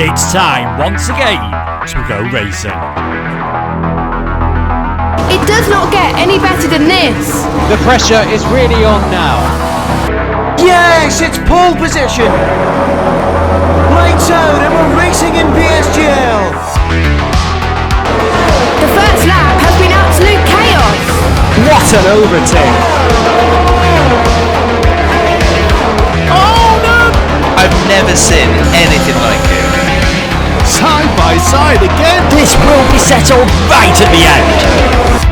It's time once again to go racing. It does not get any better than this. The pressure is really on now. Yes, it's pole position. Lights out and we're racing in PSGL. The first lap has been absolute chaos. What an overtake. Oh no! I've never seen anything like it. Side by side again. This will be settled right at the end.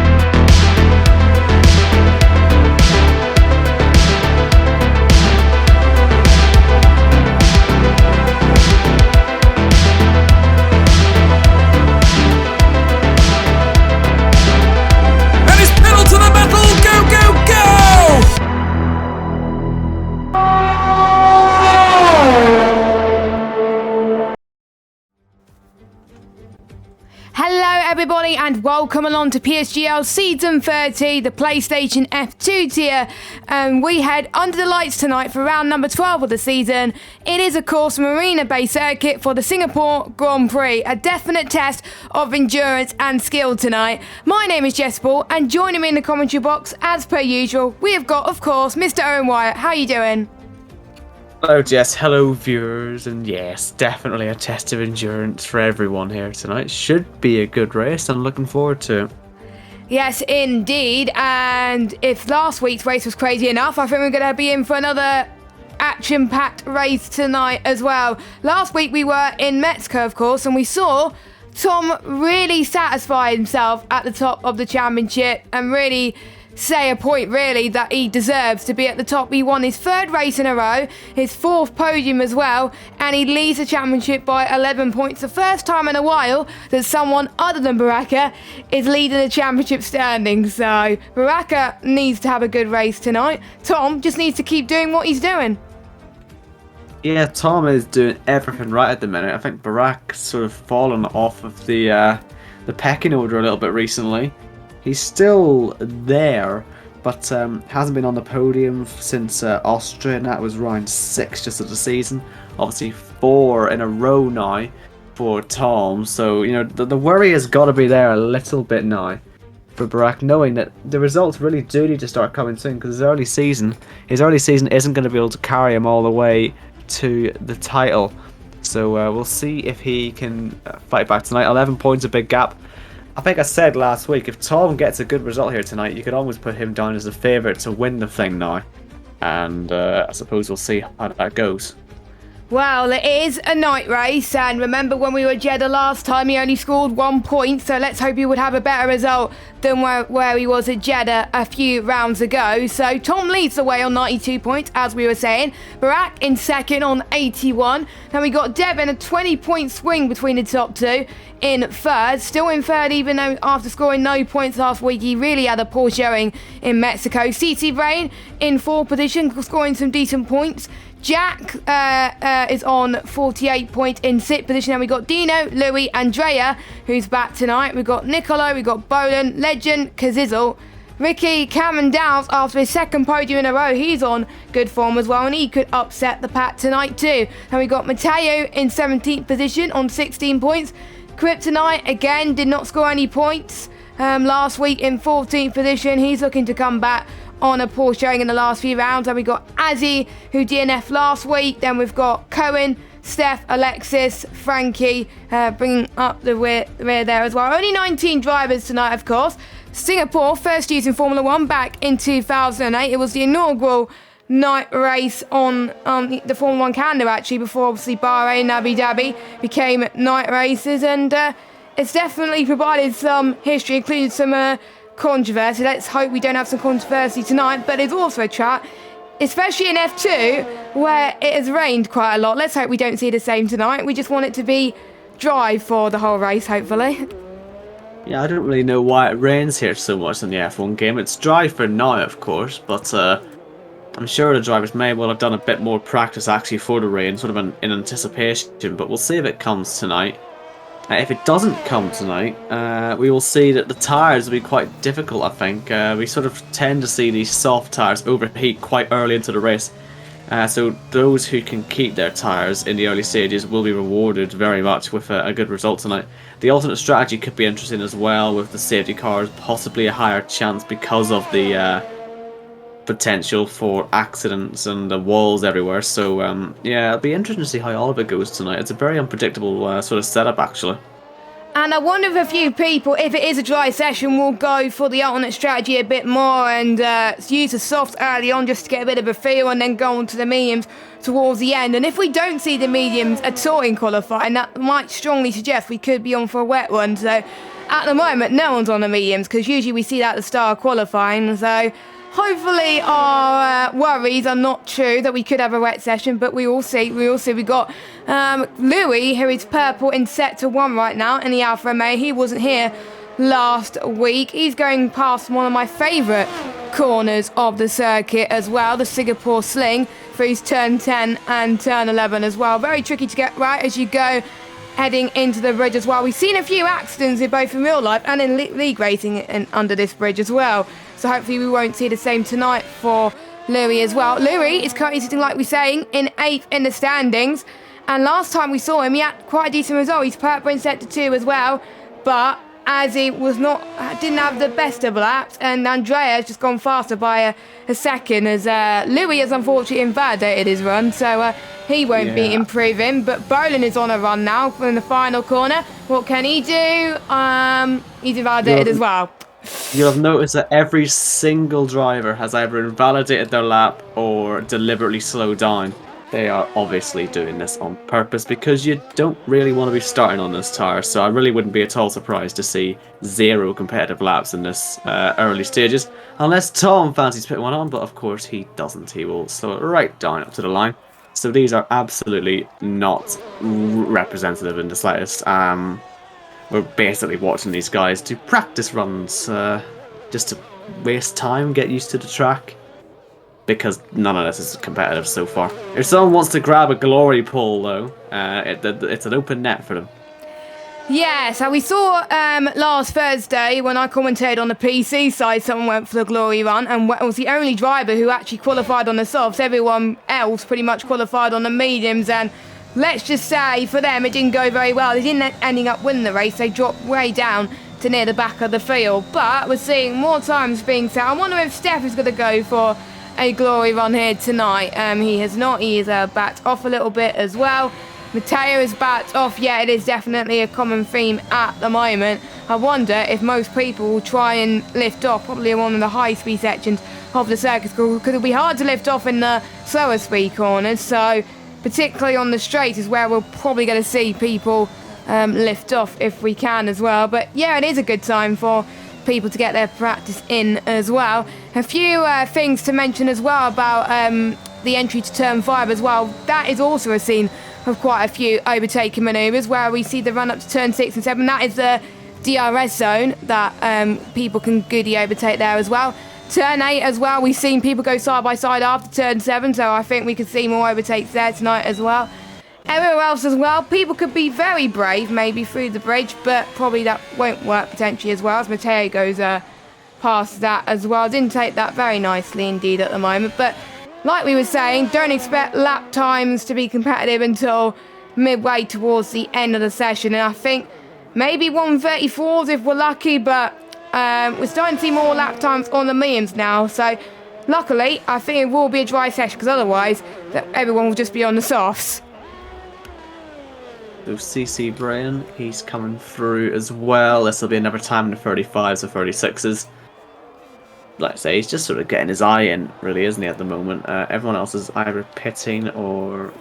Everybody, and welcome along to PSGL Season 30, the PlayStation F2 tier. We head under the lights tonight for round number 12 of the season. It is, of course, a marina-based circuit for the Singapore Grand Prix, a definite test of endurance and skill tonight. My name is Jess Ball, and joining me in the commentary box, as per usual, we have got, of course, Mr. Owen Wyatt. How are you doing? Hello Jess, hello viewers, and yes, definitely a test of endurance for everyone here tonight. Should be a good race, I'm looking forward to it. Yes, indeed, and if last week's race was crazy enough, I think we're going to be in for another action-packed race tonight as well. Last week we were in Mexico, of course, and we saw Tom really satisfy himself at the top of the championship and really say a point really that he deserves to be at the top. He won his third race in a row, his fourth podium as well, and he leads the championship by 11 points. The first time in a while that someone other than Baraka is leading the championship standings. So Baraka needs to have a good race tonight. Tom just needs to keep doing what he's doing. Yeah, Tom is doing everything right at the minute. I think Barak's sort of fallen off of the pecking order a little bit recently. He's still there, but hasn't been on the podium since Austria, and that was round 6 just of the season. Obviously 4 in a row now for Tom, so you know the worry has got to be there a little bit now for Barak, knowing that the results really do need to start coming soon, because his early season isn't going to be able to carry him all the way to the title. So we'll see if he can fight back tonight. 11 points, a big gap. I think I said last week, if Tom gets a good result here tonight, you could always put him down as a favourite to win the thing now. And I suppose we'll see how that goes. Well, it is a night race, and remember when we were at Jeddah last time, he only scored 1 point, so let's hope he would have a better result than where he was at Jeddah a few rounds ago. So Tom leads the way on 92 points, as we were saying. Barak in second on 81. Then we got Devin, a 20-point swing between the top two, in third. Still in third, even though after scoring no points last week, he really had a poor showing in Mexico. CC Brain in fourth position, scoring some decent points. Jack is on 48 points in sixth position. And we got Dino, Louis, Andrea, who's back tonight. We've got Nicolo, we've got Bolan, Legend, Kazizzle, Ricky, Cameron Downs after his second podium in a row. He's on good form as well, and he could upset the pack tonight too. And we got Matteo in 17th position on 16 points. Kryptonite again did not score any points last week in 14th position. He's looking to come back on a poor showing in the last few rounds. And we got Azzy, who DNF'd last week. Then we've got Cohen, Steph, Alexis, Frankie bringing up the rear there as well. Only 19 drivers tonight, of course. Singapore, first using Formula 1 back in 2008. It was the inaugural night race on the Formula 1 calendar, actually, before obviously Bahrain and Abu Dhabi became night races. And it's definitely provided some history, including some controversy. Let's hope we don't have some controversy tonight, but it's also a track, especially in F2, where it has rained quite a lot. Let's hope we don't see the same tonight. We just want it to be dry for the whole race, hopefully. Yeah, I don't really know why it rains here so much in the F1 game. It's dry for now, of course, but I'm sure the drivers may well have done a bit more practice actually for the rain, sort of in anticipation, but we'll see if it comes tonight. If it doesn't come tonight, we will see that the tyres will be quite difficult, I think. We sort of tend to see these soft tyres overheat quite early into the race. So those who can keep their tyres in the early stages will be rewarded very much with a good result tonight. The alternate strategy could be interesting as well, with the safety cars possibly a higher chance because of the potential for accidents and the walls everywhere. So yeah, it'll be interesting to see how all of it goes tonight. It's a very unpredictable sort of setup, actually. And I wonder if a few people, if it is a dry session, will go for the alternate strategy a bit more and use the softs early on just to get a bit of a feel, and then go on to the mediums towards the end. And if we don't see the mediums at all in qualifying, that might strongly suggest we could be on for a wet one. So at the moment, no one's on the mediums, because usually we see that at the start of qualifying. So hopefully our worries are not true, that we could have a wet session, but we all see. We got Louis, who is purple in Sector 1 right now in the Alfa Romeo. He wasn't here last week. He's going past one of my favourite corners of the circuit as well, the Singapore Sling, for his turn 10 and turn 11 as well. Very tricky to get right as you go heading into the bridge as well. We've seen a few accidents in both in real life and in league racing and under this bridge as well. So hopefully we won't see the same tonight for Louis as well. Louis is currently sitting, like we're saying, in 8th in the standings. And last time we saw him, he had quite a decent result. He's purple in Sector 2 as well. But as he didn't have the best of laps, and Andrea has just gone faster by a second, as Louis has unfortunately invalidated his run. So he won't be improving. But Bolin is on a run now from the final corner. What can he do? He's invalidated as well. You'll have noticed that every single driver has either invalidated their lap or deliberately slowed down. They are obviously doing this on purpose, because you don't really want to be starting on this tyre. So I really wouldn't be at all surprised to see 0 competitive laps in this early stages, unless Tom fancies putting one on, but of course he doesn't. He will slow it right down up to the line. So these are absolutely not representative in the slightest. We're basically watching these guys do practice runs just to waste time, get used to the track, because none of this is competitive so far. If someone wants to grab a glory pole, though, it's an open net for them. Yeah, so we saw last Thursday when I commentated on the PC side, someone went for the glory run and was the only driver who actually qualified on the softs. Everyone else pretty much qualified on the mediums, and let's just say for them it didn't go very well. They didn't ending up winning the race. They dropped way down to near the back of the field. But we're seeing more times being said. I wonder if Steph is going to go for a glory run here tonight. He has not. He is backed off a little bit as well. Matteo is backed off. Yeah, it is definitely a common theme at the moment. I wonder if most people will try and lift off, probably on one of the high-speed sections of the circuit, because it'll be hard to lift off in the slower speed corners. So particularly on the straight is where we're probably going to see people lift off if we can as well. But yeah, it is a good time for people to get their practice in as well. A few things to mention as well about the entry to turn 5 as well. That is also a scene of quite a few overtaking manoeuvres where we see the run up to turn 6 and 7. That is the DRS zone that people can goody overtake there as well. Turn 8 as well, we've seen people go side by side after turn 7, so I think we could see more overtakes there tonight as well. Everywhere else as well, people could be very brave maybe through the bridge, but probably that won't work potentially as well, as Matteo goes past that as well. Didn't take that very nicely indeed at the moment, but like we were saying, don't expect lap times to be competitive until midway towards the end of the session, and I think maybe 1:34s if we're lucky, but we're starting to see more lap times on the mediums now, so luckily I think it will be a dry session, because otherwise everyone will just be on the softs. So CC Brian, he's coming through as well. This will be another time in the 35s or 36s. Like I say, he's just sort of getting his eye in, really, isn't he, at the moment? Everyone else is either pitting or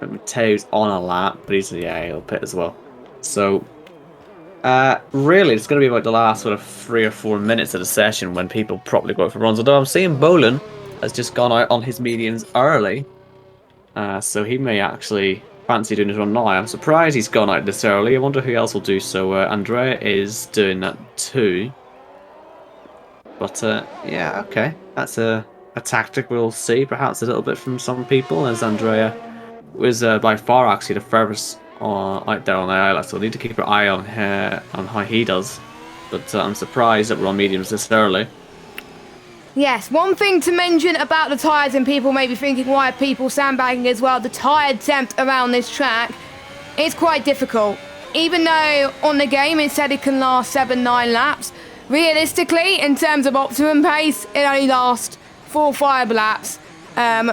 Mateo's on a lap, but he'll pit as well. So really, it's going to be about the last sort of 3 or 4 minutes of the session when people properly go out for runs. Although I'm seeing Bolin has just gone out on his mediums early, so he may actually fancy doing his run now. I'm surprised he's gone out this early. I wonder who else will do so. Andrea is doing that too. But yeah, okay, that's a tactic we'll see perhaps a little bit from some people, as Andrea was by far actually the furthest out there on the island, so we'll need to keep our eye on how he does. But I'm surprised that we're on mediums this early. Yes, one thing to mention about the tyres, and people may be thinking, why are people sandbagging as well? The tyre temp around this track is quite difficult. Even though on the game it said it can last 7-9 laps, realistically, in terms of optimum pace, it only lasts 4-5 laps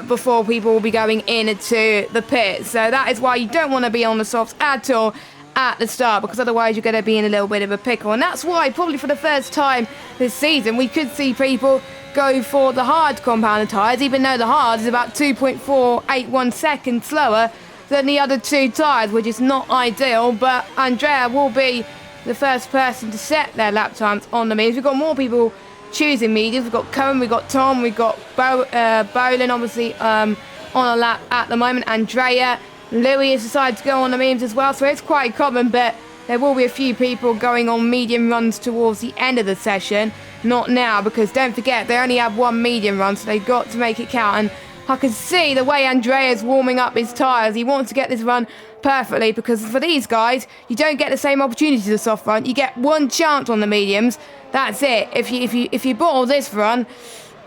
before people will be going into the pit. So that is why you don't want to be on the softs at all at the start, because otherwise you're going to be in a little bit of a pickle. And that's why probably for the first time this season we could see people go for the hard compounded tyres, even though the hard is about 2.481 seconds slower than the other two tyres, which is not ideal. But Andrea will be the first person to set their lap times on the mediums. We've got more people choosing mediums. We've got Cohen, we've got Tom, we've got Bolin obviously on a lap at the moment. Andrea, Louis has decided to go on the mediums as well, so it's quite common, but there will be a few people going on medium runs towards the end of the session. Not now, because don't forget, they only have one medium run, so they've got to make it count. And I can see the way Andrea's warming up his tyres. He wants to get this run perfectly, because for these guys, you don't get the same opportunity to the soft run. You get one chance on the mediums. That's it. If you bottle this run,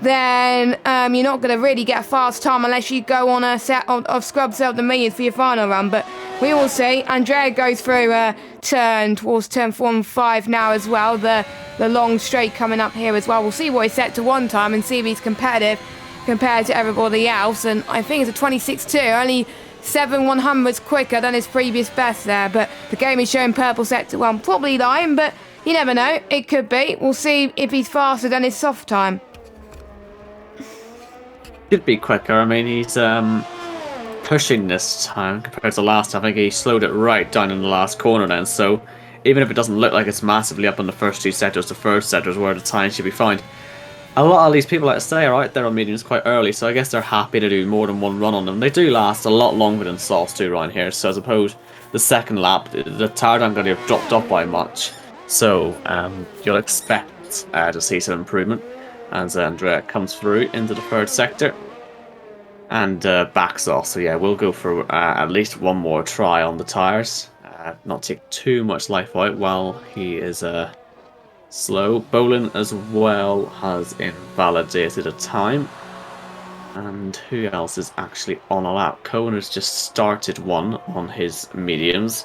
then you're not going to really get a fast time unless you go on a set of scrub self the mediums for your final run. But we will see. Andrea goes through towards turn 4 and 5 now as well. The long straight coming up here as well. We'll see what he's set to one time and see if he's competitive compared to everybody else. And I think it's a 26.2, only 7/100ths quicker than his previous best there. But the game is showing purple set to 1. Probably lying, but you never know. It could be. We'll see if he's faster than his soft time. Should be quicker. I mean, he's pushing this time compared to last time. I think he slowed it right down in the last corner then, so even if it doesn't look like it's massively up on the first two sectors, the third sectors where the time should be fine. A lot of these people, like I say, are out there on mediums quite early, so I guess they're happy to do more than one run on them. They do last a lot longer than softs do around here, so I suppose the second lap, the tire aren't going to have dropped up by much, so you'll expect to see some improvement as Andrea comes through into the third sector and backs off. So yeah, we'll go for at least one more try on the tyres, not take too much life out while he is slow. Bolin as well has invalidated a time, and who else is actually on a lap? Cohen has just started one on his mediums,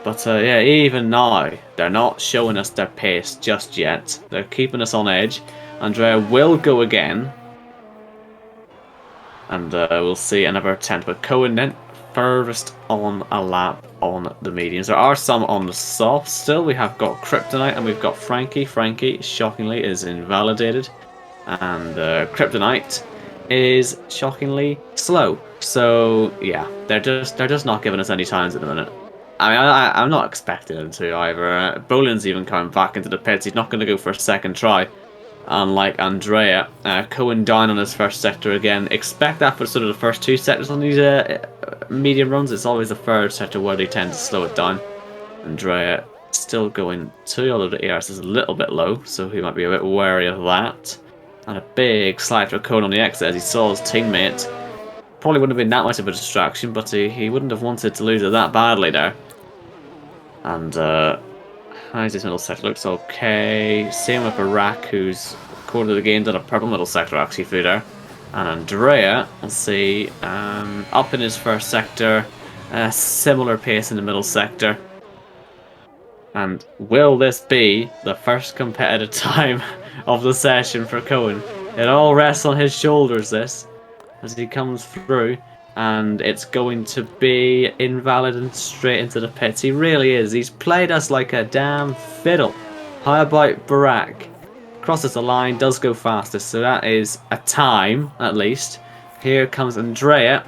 but yeah, even now they're not showing us their pace just yet. They're keeping us on edge. Andrea will go again, and we'll see another attempt. But Cohen then furthest on a lap on the mediums. There are some on the softs still. We have got Kryptonite and we've got Frankie. Frankie, shockingly, is invalidated, and Kryptonite is shockingly slow. So yeah, they're just not giving us any times at the minute. I mean, I'm not expecting them to either. Bolin's even coming back into the pits. He's not going to go for a second try. Unlike Andrea, Cohen down on his first sector again. Expect that for sort of the first two sectors on these medium runs. It's always the third sector where they tend to slow it down. Andrea still going 2, although the ARS is a little bit low, so he might be a bit wary of that. And a big slide for Cohen on the exit as he saw his teammate. Probably wouldn't have been that much of a distraction, but he wouldn't have wanted to lose it that badly there. And how's this middle sector? Looks okay. Same with Iraq, who's according to the game done a purple middle sector actually through there. And Andrea, let's see, up in his first sector, similar pace in the middle sector. And will this be the first competitive time of the session for Cohen? It all rests on his shoulders, this, as he comes through. And it's going to be invalid and straight into the pits. He really is. He's played us like a damn fiddle. How about Barack? Crosses the line, does go fastest, so that is a time, at least. Here comes Andrea.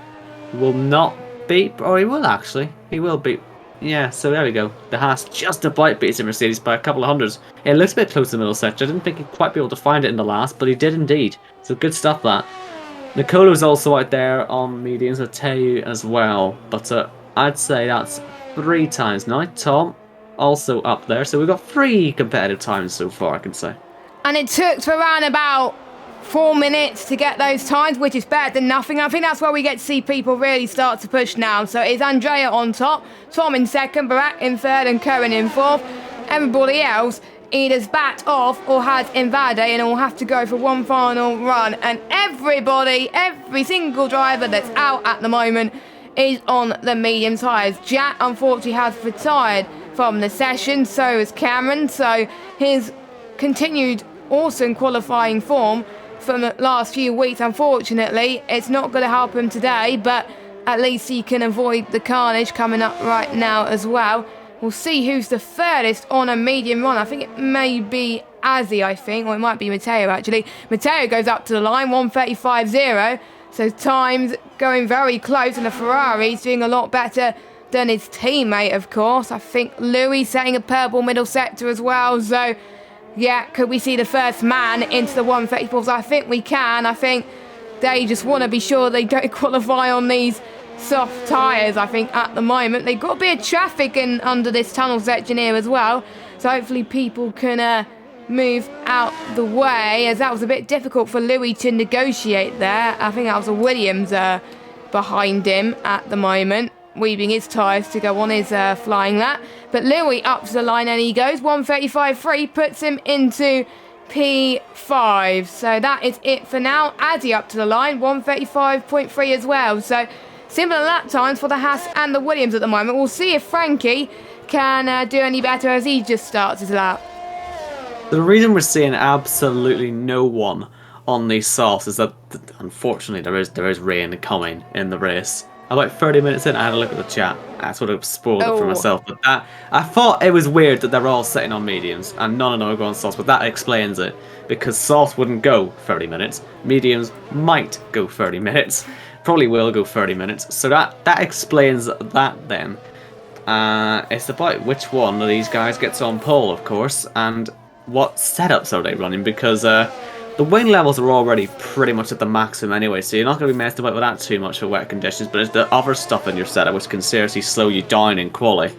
Will not beat, or he will actually. He will beat. Yeah, so there we go. The Haas just about beats the Mercedes by a couple of hundreds. It looks a bit close to the middle sector. I didn't think he'd quite be able to find it in the last, but he did indeed. So good stuff, that. Nicolo's also out there on mediums, I tell you as well. But I'd say that's 3 times now. Tom also up there. So we've got 3 competitive times so far, I can say. And it took for around about 4 minutes to get those times, which is better than nothing. I think that's where we get to see people really start to push now. So it's Andrea on top, Tom in second, Barack in third, and Cohen in fourth. Everybody else either's backed off or has invalidated and will have to go for one final run. And every single driver that's out at the moment is on the medium tyres. Jack unfortunately has retired from the session, so has Cameron, so his continued awesome qualifying form from the last few weeks, unfortunately, it's not going to help him today, but at least he can avoid the carnage coming up right now as well. We'll see who's the furthest on a medium run. I think it may be Azzy, or it might be Matteo actually. Matteo goes up to the line, 1:35.0. So time's going very close, and the Ferrari's doing a lot better than his teammate, of course. I think Louis setting a purple middle sector as well. So, yeah, could we see the first man into the 134s? I think we can. I think they just want to be sure they don't qualify on these soft tyres, I think, at the moment. They've got a bit of traffic in under this tunnel section here as well. So hopefully people can move out the way, as that was a bit difficult for Louis to negotiate there. I think that was a Williams behind him at the moment, weaving his tyres to go on his flying lap. But Louis up to the line and he goes. 1:35.3 puts him into P5. So that is it for now. Addy up to the line, 1:35.3 as well. So similar lap times for the Haas and the Williams at the moment. We'll see if Frankie can do any better as he just starts his lap. The reason we're seeing absolutely no one on these softs is that, unfortunately, there is rain coming in the race. About 30 minutes in, I had a look at the chat. I sort of spoiled it for myself. But I thought it was weird that they're all sitting on mediums and none of them are going softs, but that explains it. Because softs wouldn't go 30 minutes. Mediums might go 30 minutes. Probably will go 30 minutes. So that explains that then. It's about which one of these guys gets on pole, of course, and what setups are they running, because the wing levels are already pretty much at the maximum anyway, so you're not going to be messed about with that too much for wet conditions, but it's the other stuff in your setup which can seriously slow you down in quali,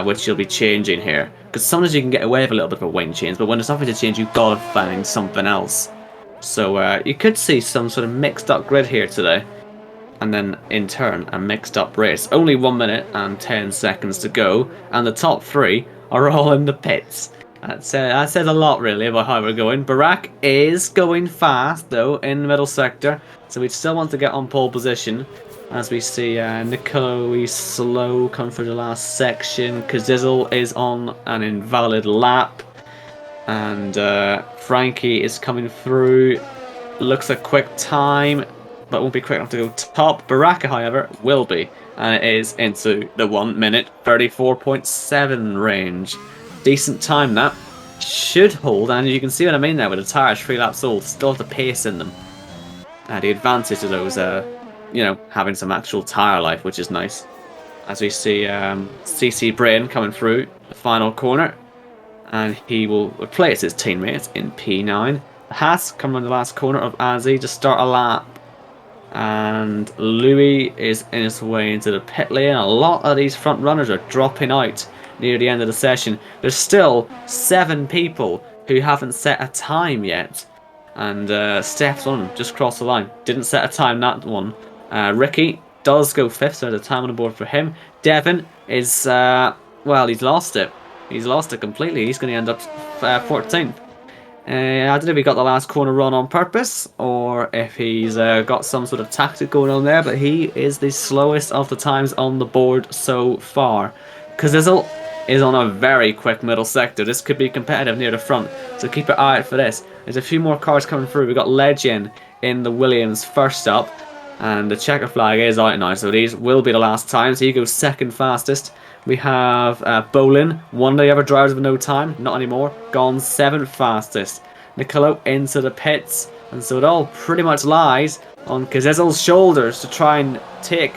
which you'll be changing here. Because sometimes you can get away with a little bit of a wing change, but when it's nothing to change, you've got to find something else. So you could see some sort of mixed up grid here today, and then in turn a mixed up race. Only 1 minute and 10 seconds to go, and the top three are all in the pits. That says a lot, really, about how we're going. Barack is going fast, though, in the middle sector. So we still want to get on pole position. As we see Nicolo slow come through the last section. Kazizel is on an invalid lap. And Frankie is coming through. Looks a quick time, but won't be quick enough to go top. Baraka, however, will be. And it is into the 1 minute 34.7 range. Decent time that. Should hold, and you can see what I mean there with the tyres 3 laps old, still have the pace in them. The advantage of those, having some actual tyre life, which is nice. As we see CC Brain coming through the final corner, and he will replace his teammates in P9. Haas coming on the last corner of Azzy to start a lap. And Louis is in his way into the pit lane. A lot of these front runners are dropping out near the end of the session. There's still 7 people who haven't set a time yet. And Steph's on him, just crossed the line. Didn't set a time, that one. Ricky does go 5th, so the time on the board for him. Devon is, well, he's lost it. He's lost it completely. He's going to end up 14th. I don't know if he got the last corner run on purpose, or if he's got some sort of tactic going on there, but he is the slowest of the times on the board so far. Kazizel is on a very quick middle sector. This could be competitive near the front, so keep an eye out for this. There's a few more cars coming through. We've got Legend in the Williams first up, and the checker flag is out now, so these will be the last times. He goes 2nd fastest. We have Bolin, one of the other drivers with no time, not anymore, gone 7th fastest. Nicolo into the pits, and so it all pretty much lies on Kazizel's shoulders to try and take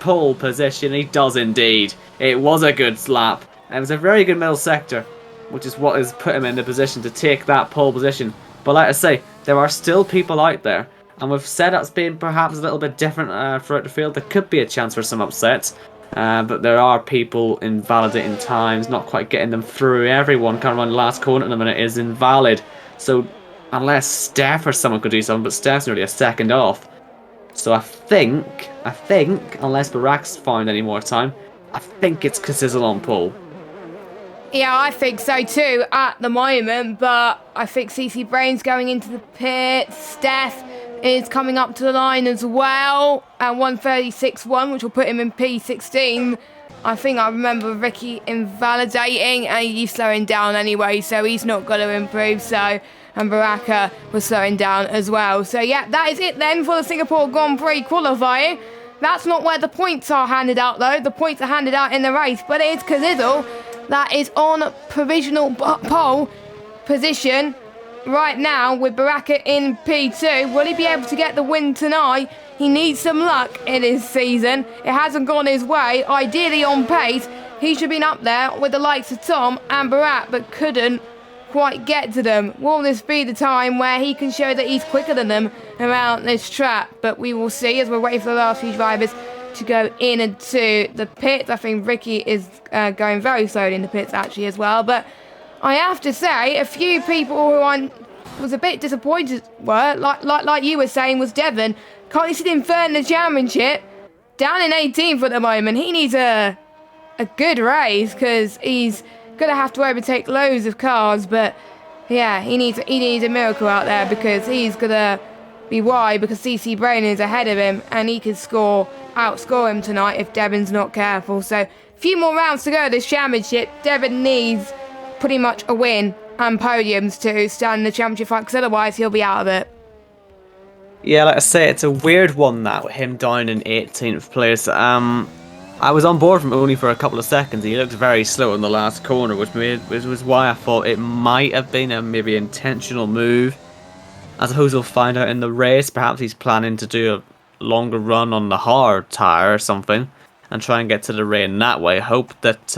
pole position. He does indeed. It was a good lap. It was a very good middle sector, which is what has put him in the position to take that pole position. But like I say, there are still people out there, and with setups being perhaps a little bit different throughout the field, there could be a chance for some upsets. But there are people invalidating times, not quite getting them through. Everyone coming around the last corner at the minute is invalid. So unless Steph or someone could do something, but Steph's nearly a second off. So I think, unless Barack's found any more time, I think it's Kazizel on pole. Yeah, I think so too at the moment, but I think CC Brain's going into the pit. Steph is coming up to the line as well at 1:36.1, which will put him in P16. I think I remember Ricky invalidating, and he's slowing down anyway, so he's not going to improve. So, and Baraka was slowing down as well. So yeah, that is it then for the Singapore Grand Prix qualifying. That's not where the points are handed out though. The points are handed out in the race, but it is Kazizzle that is on provisional pole position right now with Baraka in P2. Will he be able to get the win tonight? He needs some luck in his season. It hasn't gone his way. Ideally on pace, he should have been up there with the likes of Tom and Barat, but couldn't quite get to them. Will this be the time where he can show that he's quicker than them around this track? But we will see as we're waiting for the last few drivers to go into the pits. I think Ricky is going very slowly in the pits actually as well. But I have to say, a few people who I was a bit disappointed were, like you were saying, was Devon. Can't see him third in the championship, down in 18th at the moment. He needs a good race because he's gonna have to overtake loads of cars. But yeah, he needs a miracle out there because he's gonna be wide because CC Brain is ahead of him and he could outscore him tonight if Devon's not careful. So a few more rounds to go this championship. Devon needs pretty much a win and podiums to stand in the championship fight because otherwise he'll be out of it. Yeah, like I say, it's a weird one that with him down in 18th place. I was on board from only for a couple of seconds. He looked very slow in the last corner, which was why I thought it might have been a maybe intentional move. I suppose we'll find out in the race. Perhaps he's planning to do a longer run on the hard tyre or something and try and get to the rain that way. Hope that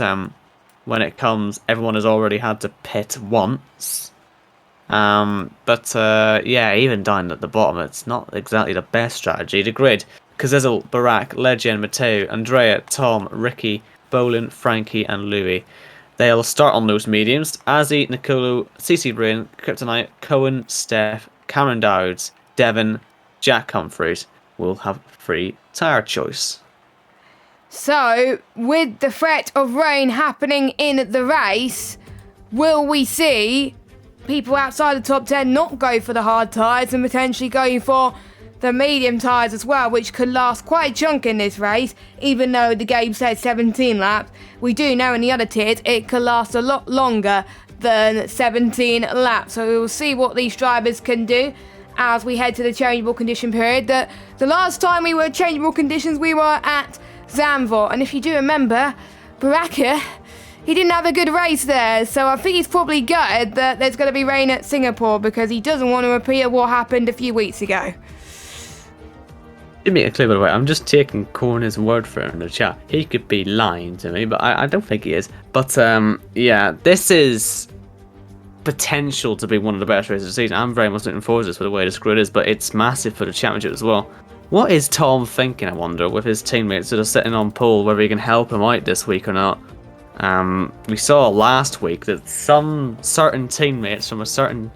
when it comes, everyone has already had to pit once. Yeah, even down at the bottom, it's not exactly the best strategy. The grid: Kazizzle, Barak, Legend, Mateo, Andrea, Tom, Ricky, Bolin, Frankie, and Louis. They'll start on those mediums. Azzy, Nicolo, CC Brain, Kryptonite, Cohen, Steph, Cameron Dowds, Devon, Jack Humphreys will have free tyre choice. So, with the threat of rain happening in the race, will we see people outside the top 10 not go for the hard tyres and potentially go for the medium tyres as well, which could last quite a chunk in this race? Even though the game says 17 laps, we do know in the other tiers it could last a lot longer than 17 laps. So we will see what these drivers can do as we head to the changeable condition period. The last time we were changeable conditions, we were at Zandvoort, and if you do remember, Baraka, he didn't have a good race there, so I think he's probably gutted that there's going to be rain at Singapore because he doesn't want to repeat what happened a few weeks ago. Give me a clue, by the way. I'm just taking Corner's word for it in the chat. He could be lying to me, but I don't think he is. But yeah, this is potential to be one of the best races of the season. I'm very much looking forward to this with the way the grid is, but it's massive for the championship as well. What is Tom thinking, I wonder, with his teammates that are sitting on pole, whether he can help him out this week or not? We saw last week that some certain teammates from a certain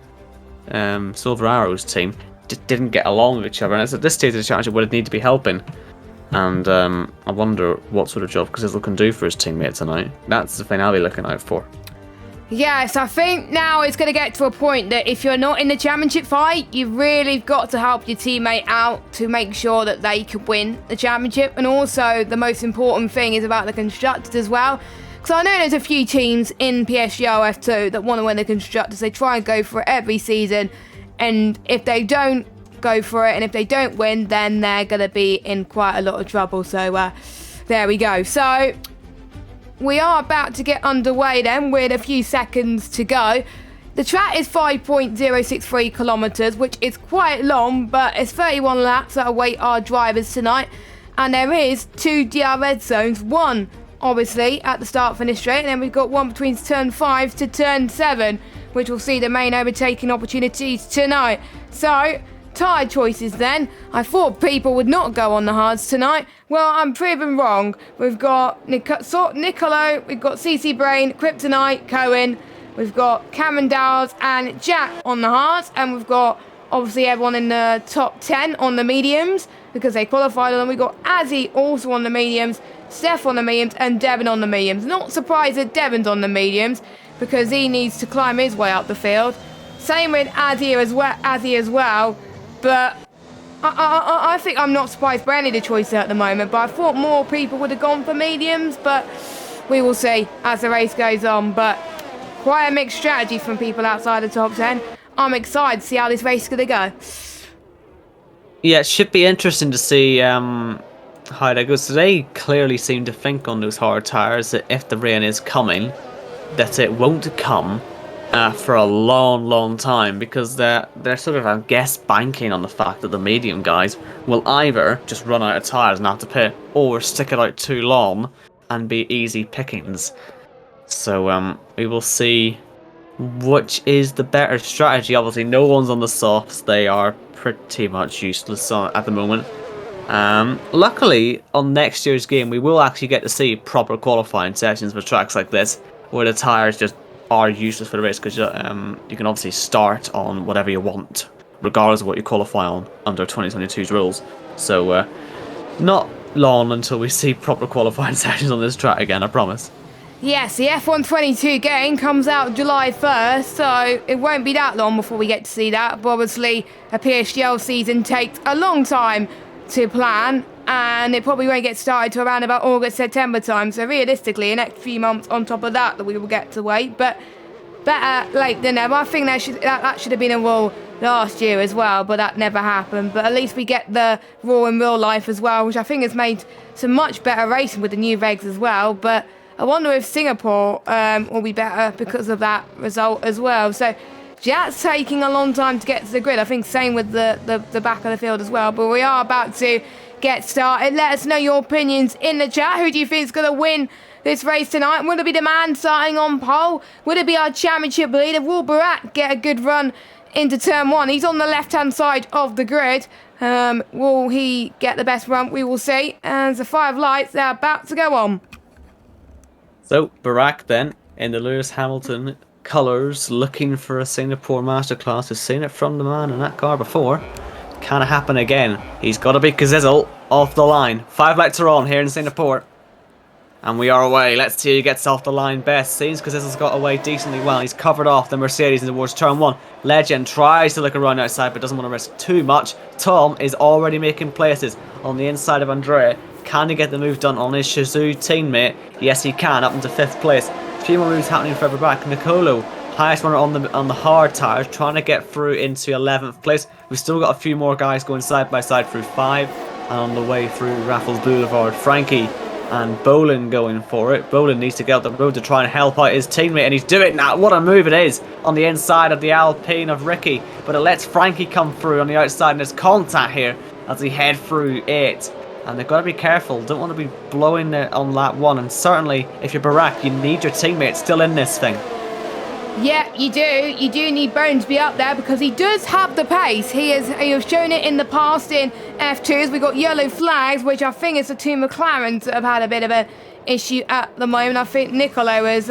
Silver Arrows team just didn't get along with each other, and at this stage of the championship would need to be helping. And I wonder what sort of job Kazizzle can do for his teammates tonight. That's the thing I'll be looking out for. Yes, I think now it's going to get to a point that if you're not in the championship fight, you've really got to help your teammate out to make sure that they can win the championship. And also, the most important thing is about the constructors as well. Because I know there's a few teams in PSGL F2 that want to win the constructors. They try and go for it every season. And if they don't go for it and if they don't win, then they're going to be in quite a lot of trouble. So there we go. So we are about to get underway then with a few seconds to go. The track is 5.063 kilometres, which is quite long, but it's 31 laps that await our drivers tonight. And there is 2 DRS zones, one obviously at the start finish straight, and then we've got one between turn 5 to turn 7, which will see the main overtaking opportunities tonight. So, tyre choices then. I thought people would not go on the hards tonight. Well, I'm proven wrong. We've got Nicolo, we've got CC Brain, Kryptonite, Cohen, we've got Cameron Dowds and Jack on the hards, and we've got obviously everyone in the top 10 on the mediums because they qualified, and we've got Azzy also on the mediums, Steph on the mediums, and Devon on the mediums. Not surprised that Devon's on the mediums, because he needs to climb his way up the field. Same with Azzy as well, but I think I'm not surprised by any of the choices at the moment, but I thought more people would have gone for mediums, but we will see as the race goes on. But quite a mixed strategy from people outside the top 10. I'm excited to see how this race is going to go. Yeah, it should be interesting to see how that goes. So they clearly seem to think on those hard tyres that if the rain is coming, that it won't come for a long time, because they're sort of, I guess, banking on the fact that the medium guys will either just run out of tyres and have to pit, or stick it out too long and be easy pickings. So we will see which is the better strategy. Obviously, no one's on the softs. They are pretty much useless at the moment. Luckily, on next year's game, we will actually get to see proper qualifying sessions for tracks like this, where the tyres just are useless for the race, because you can obviously start on whatever you want, regardless of what you qualify on under 2022's rules. So not long until we see proper qualifying sessions on this track again, I promise. Yes, the F122 game comes out July 1st, so it won't be that long before we get to see that. But obviously, a PSGL season takes a long time to plan, and it probably won't get started till around about August, September time. So realistically, the next few months on top of that we will get to wait. But better late than never. I think that should have been a rule last year as well, but that never happened. But at least we get the rule in real life as well, which I think has made some much better racing with the new regs as well. But I wonder if Singapore will be better because of that result as well. So that's taking a long time to get to the grid. I think same with the back of the field as well. But we are about to get started. Let us know your opinions in the chat. Who do you think is going to win this race tonight? Will it be the man starting on pole? Will it be our championship leader? Will Barak get a good run into turn one? He's on the left-hand side of the grid. Will he get the best run? We will see. And the 5 lights are about to go on. So, Barak then, in the Lewis Hamilton colours, looking for a Singapore Masterclass. Has seen it from the man in that car before. Can it happen again? He's got to be Kazizzle off the line. 5 lights are on here in Singapore. And we are away. Let's see who gets off the line best. Seems Kazizzle's got away decently well. He's covered off the Mercedes towards turn 1. Legend tries to look around outside, but doesn't want to risk too much. Tom is already making places on the inside of Andrea. Can he get the move done on his Shazoo teammate? Yes, he can, up into 5th place. A few more moves happening further back. Nicolo, highest runner on the hard tyres, trying to get through into 11th place. We've still got a few more guys going side by side through 5, and on the way through Raffles Boulevard, Frankie and Bolin going for it. Bolin needs to get up the road to try and help out his teammate, and he's doing that. What a move it is on the inside of the Alpine of Ricky, but it lets Frankie come through on the outside, and there's contact here as he head through 8. And they've got to be careful. Don't want to be blowing it on lap 1. And certainly, if you're Barak, you need your teammate still in this thing. Yeah, you do. You do need Bone to be up there, because he does have the pace. He has shown it in the past in F2s. We've got yellow flags, which I think is the 2 McLarens that have had a bit of an issue at the moment. I think Nicolo has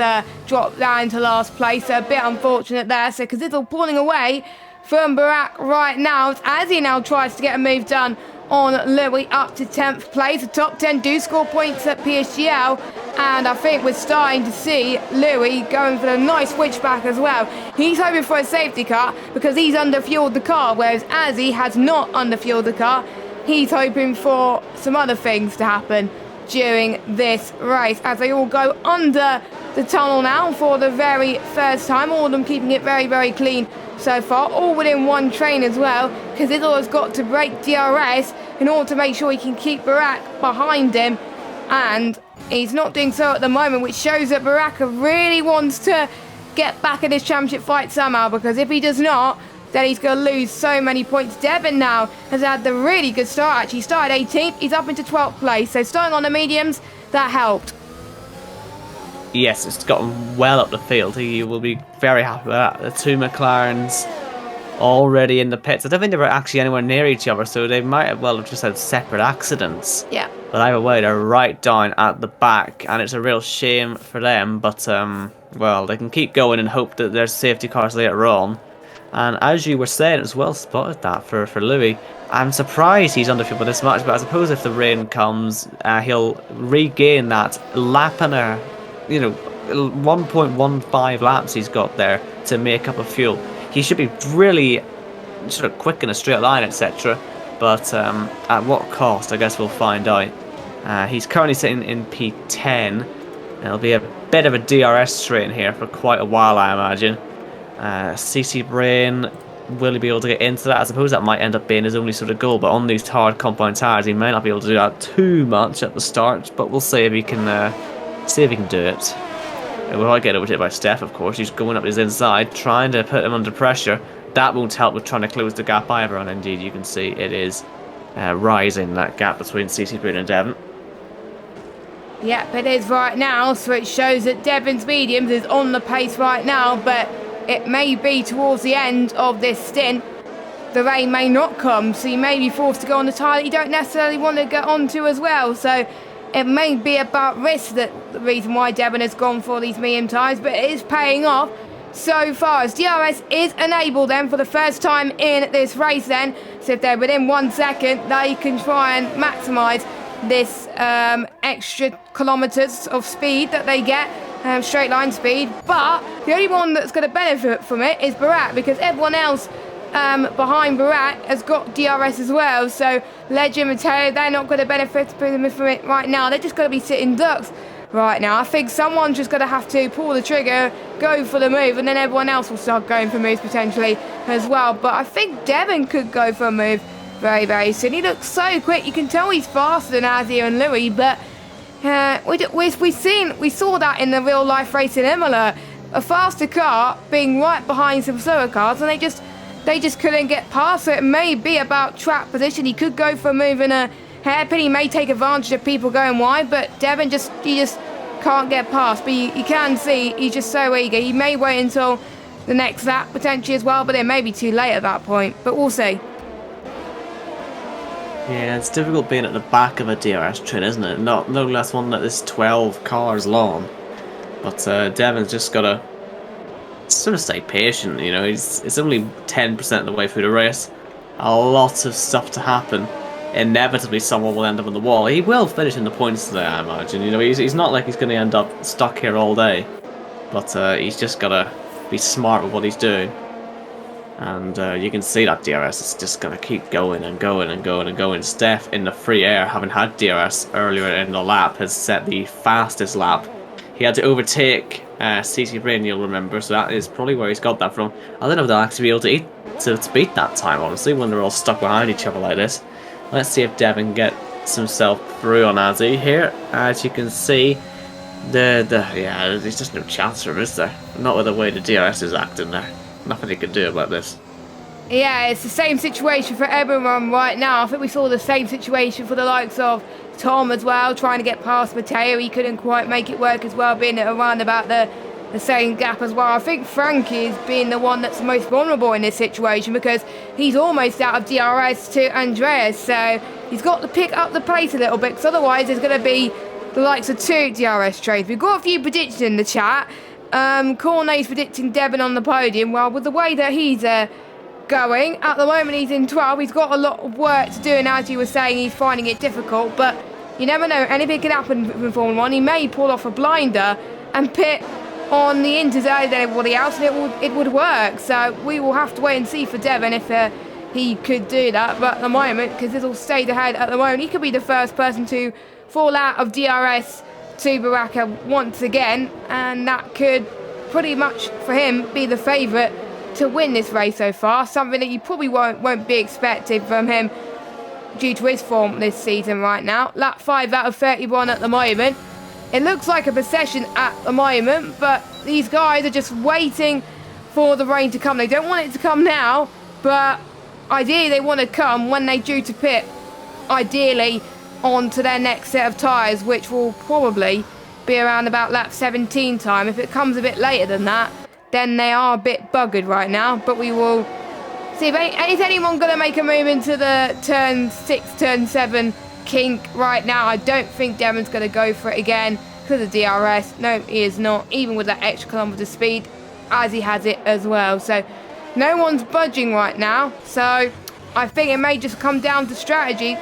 dropped down to last place. So a bit unfortunate there. So Kazizzle pulling away from Barak right now, as he now tries to get a move done on Louis up to 10th place. The top 10 do score points at PSGL, and I think we're starting to see Louis going for a nice switchback as well. He's hoping for a safety car because he's underfueled the car, whereas Azzy has not underfueled the car. He's hoping for some other things to happen during this race as they all go under the tunnel now for the very first time. All of them keeping it very clean so far, all within one train as well, because Kazizzle has got to break DRS in order to make sure he can keep Barak behind him, and he's not doing so at the moment, which shows that Barak really wants to get back in this championship fight somehow, because if he does not, then he's going to lose so many points. Devon now has had the really good start. Actually, he started 18th, he's up into 12th place, so starting on the mediums, that helped. Yes, it's gotten well up the field. He will be very happy with that. The 2 McLarens already in the pits. I don't think they were actually anywhere near each other, so they might have well have just had separate accidents. Yeah. But either way, they're right down at the back, and it's a real shame for them. But well, they can keep going and hope that there's safety cars later on. And as you were saying, it was well spotted that for Louis. I'm surprised he's under fuel by this much, but I suppose if the rain comes, he'll regain that lap and a, 1.15 laps he's got there to make up a fuel. He should be really sort of quick in a straight line, etc. But at what cost? I guess we'll find out. He's currently sitting in P10. It'll be a bit of a DRS strain here for quite a while, I imagine. CC Brain, will he be able to get into that? I suppose that might end up being his only sort of goal, but on these hard compound tires, he may not be able to do that too much at the start. But we'll see if he can do it. We might get overtaken by Steph, of course. He's going up his inside, trying to put him under pressure. That won't help with trying to close the gap either, and indeed you can see it is rising, that gap between CC Brain and Devon. Yep, it is right now, so it shows that Devon's Mediums is on the pace right now, but it may be towards the end of this stint. The rain may not come, so you may be forced to go on the tyre that you don't necessarily want to get onto as well. So it may be about risk, that the reason why Devon has gone for these medium tyres, but it is paying off so far as DRS is enabled then for the first time in this race then. So if they're within 1 second, they can try and maximise this extra kilometres of speed that they get, straight line speed. But the only one that's going to benefit from it is Barat, because everyone else behind Barat has got DRS as well. So Legend, Mateo, they're not going to benefit from it right now. They're just going to be sitting ducks right now. I think someone's just going to have to pull the trigger, go for the move, and then everyone else will start going for moves potentially as well. But I think Devon could go for a move very, very soon. He looks so quick. You can tell he's faster than Azzy and Louis, but we saw that in the real life race in Imola. A faster car being right behind some slower cars, and they just couldn't get past. So it may be about track position. He could go for a move in a hairpin. He may take advantage of people going wide, but Devon just can't get past. But you can see he's just so eager. He may wait until the next lap potentially as well, but it may be too late at that point. But we'll see. Yeah, it's difficult being at the back of a DRS train, isn't it? No less one that is 12 cars long. But Devon's just got to sort of stay patient, it's only 10% of the way through the race. A lot of stuff to happen. Inevitably someone will end up on the wall. He will finish in the points today, I imagine. He's not like he's going to end up stuck here all day. But he's just got to be smart with what he's doing. And you can see that DRS is just going to keep going and going and going and going. Steph in the free air, having had DRS earlier in the lap, has set the fastest lap. He had to overtake CC Brain, you'll remember, so that is probably where he's got that from. I don't know if they'll actually be able to beat that time, honestly, when they're all stuck behind each other like this. Let's see if Devon gets himself through on Azzy here. As you can see, there's just no chance for him, is there? Not with the way the DRS is acting there. Nothing he can do about this. Yeah, it's the same situation for everyone right now. I think we saw the same situation for the likes of Tom as well, trying to get past Mateo. He couldn't quite make it work as well, being around about the same gap as well. I think Frankie's being the one that's most vulnerable in this situation, because he's almost out of DRS to Andreas. So he's got to pick up the pace a little bit, because otherwise there's going to be the likes of 2 DRS trains. We've got a few predictions in the chat. Cornet's predicting Devon on the podium. Well, with the way that he's going, at the moment he's in 12. He's got a lot of work to do, and as you were saying, he's finding it difficult. But you never know, anything can happen in Formula 1. He may pull off a blinder and pit on the inters earlier than everybody else, and it would work. So we will have to wait and see for Devon if he could do that. But at the moment, because this all stayed ahead at the moment, he could be the first person to fall out of DRS to Baraka once again, and that could pretty much for him be the favourite to win this race so far, something that you probably won't be expecting from him due to his form this season right now. Lap 5 out of 31 at the moment. It looks like a procession at the moment, but these guys are just waiting for the rain to come. They don't want it to come now, but ideally they want to come when they're due to pit, ideally on to their next set of tyres, which will probably be around about lap 17 time. If it comes a bit later than that, then they are a bit buggered right now. But we will see if is anyone going to make a move into the turn 6, turn 7 kink right now. I don't think Devon's going to go for it again because of DRS. No, he is not, even with that extra kilometre speed, as he has it as well. So No one's budging right now, so I think it may just come down to strategy.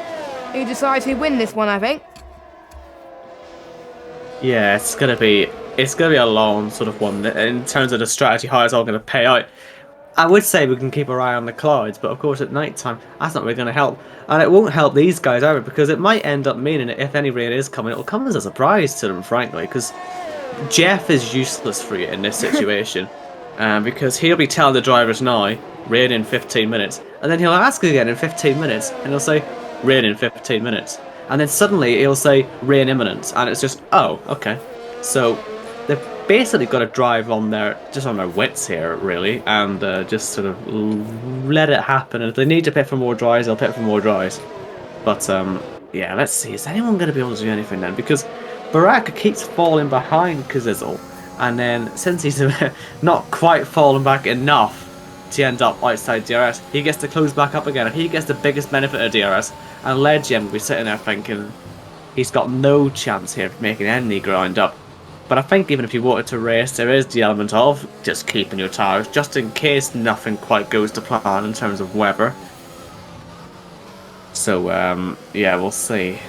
Who decides who win this one, I think. Yeah, it's gonna be a long sort of one in terms of the strategy, how it's all gonna pay out. I would say we can keep our eye on the clouds, but of course at night time that's not really going to help, and it won't help these guys either, because it might end up meaning that if any rain is coming, it'll come as a surprise to them, frankly, because Jeff is useless for you in this situation, because he'll be telling the drivers now, rain in 15 minutes, and then he'll ask again in 15 minutes, and he'll say, rain in 15 minutes, and then suddenly he'll say, rain imminent, and it's just, oh, okay. So they've basically got to drive on their wits here, really, and just sort of let it happen. And if they need to pit for more dries, they'll pit for more dries. But yeah, let's see. Is anyone going to be able to do anything then? Because Baraka keeps falling behind Kazizzle, and then since he's not quite fallen back enough to end up outside DRS, he gets to close back up again, and he gets the biggest benefit of DRS. And Legend will be sitting there thinking he's got no chance here of making any ground up. But I think even if you wanted to race, there is the element of just keeping your tires, just in case nothing quite goes to plan in terms of weather. So, yeah, we'll see.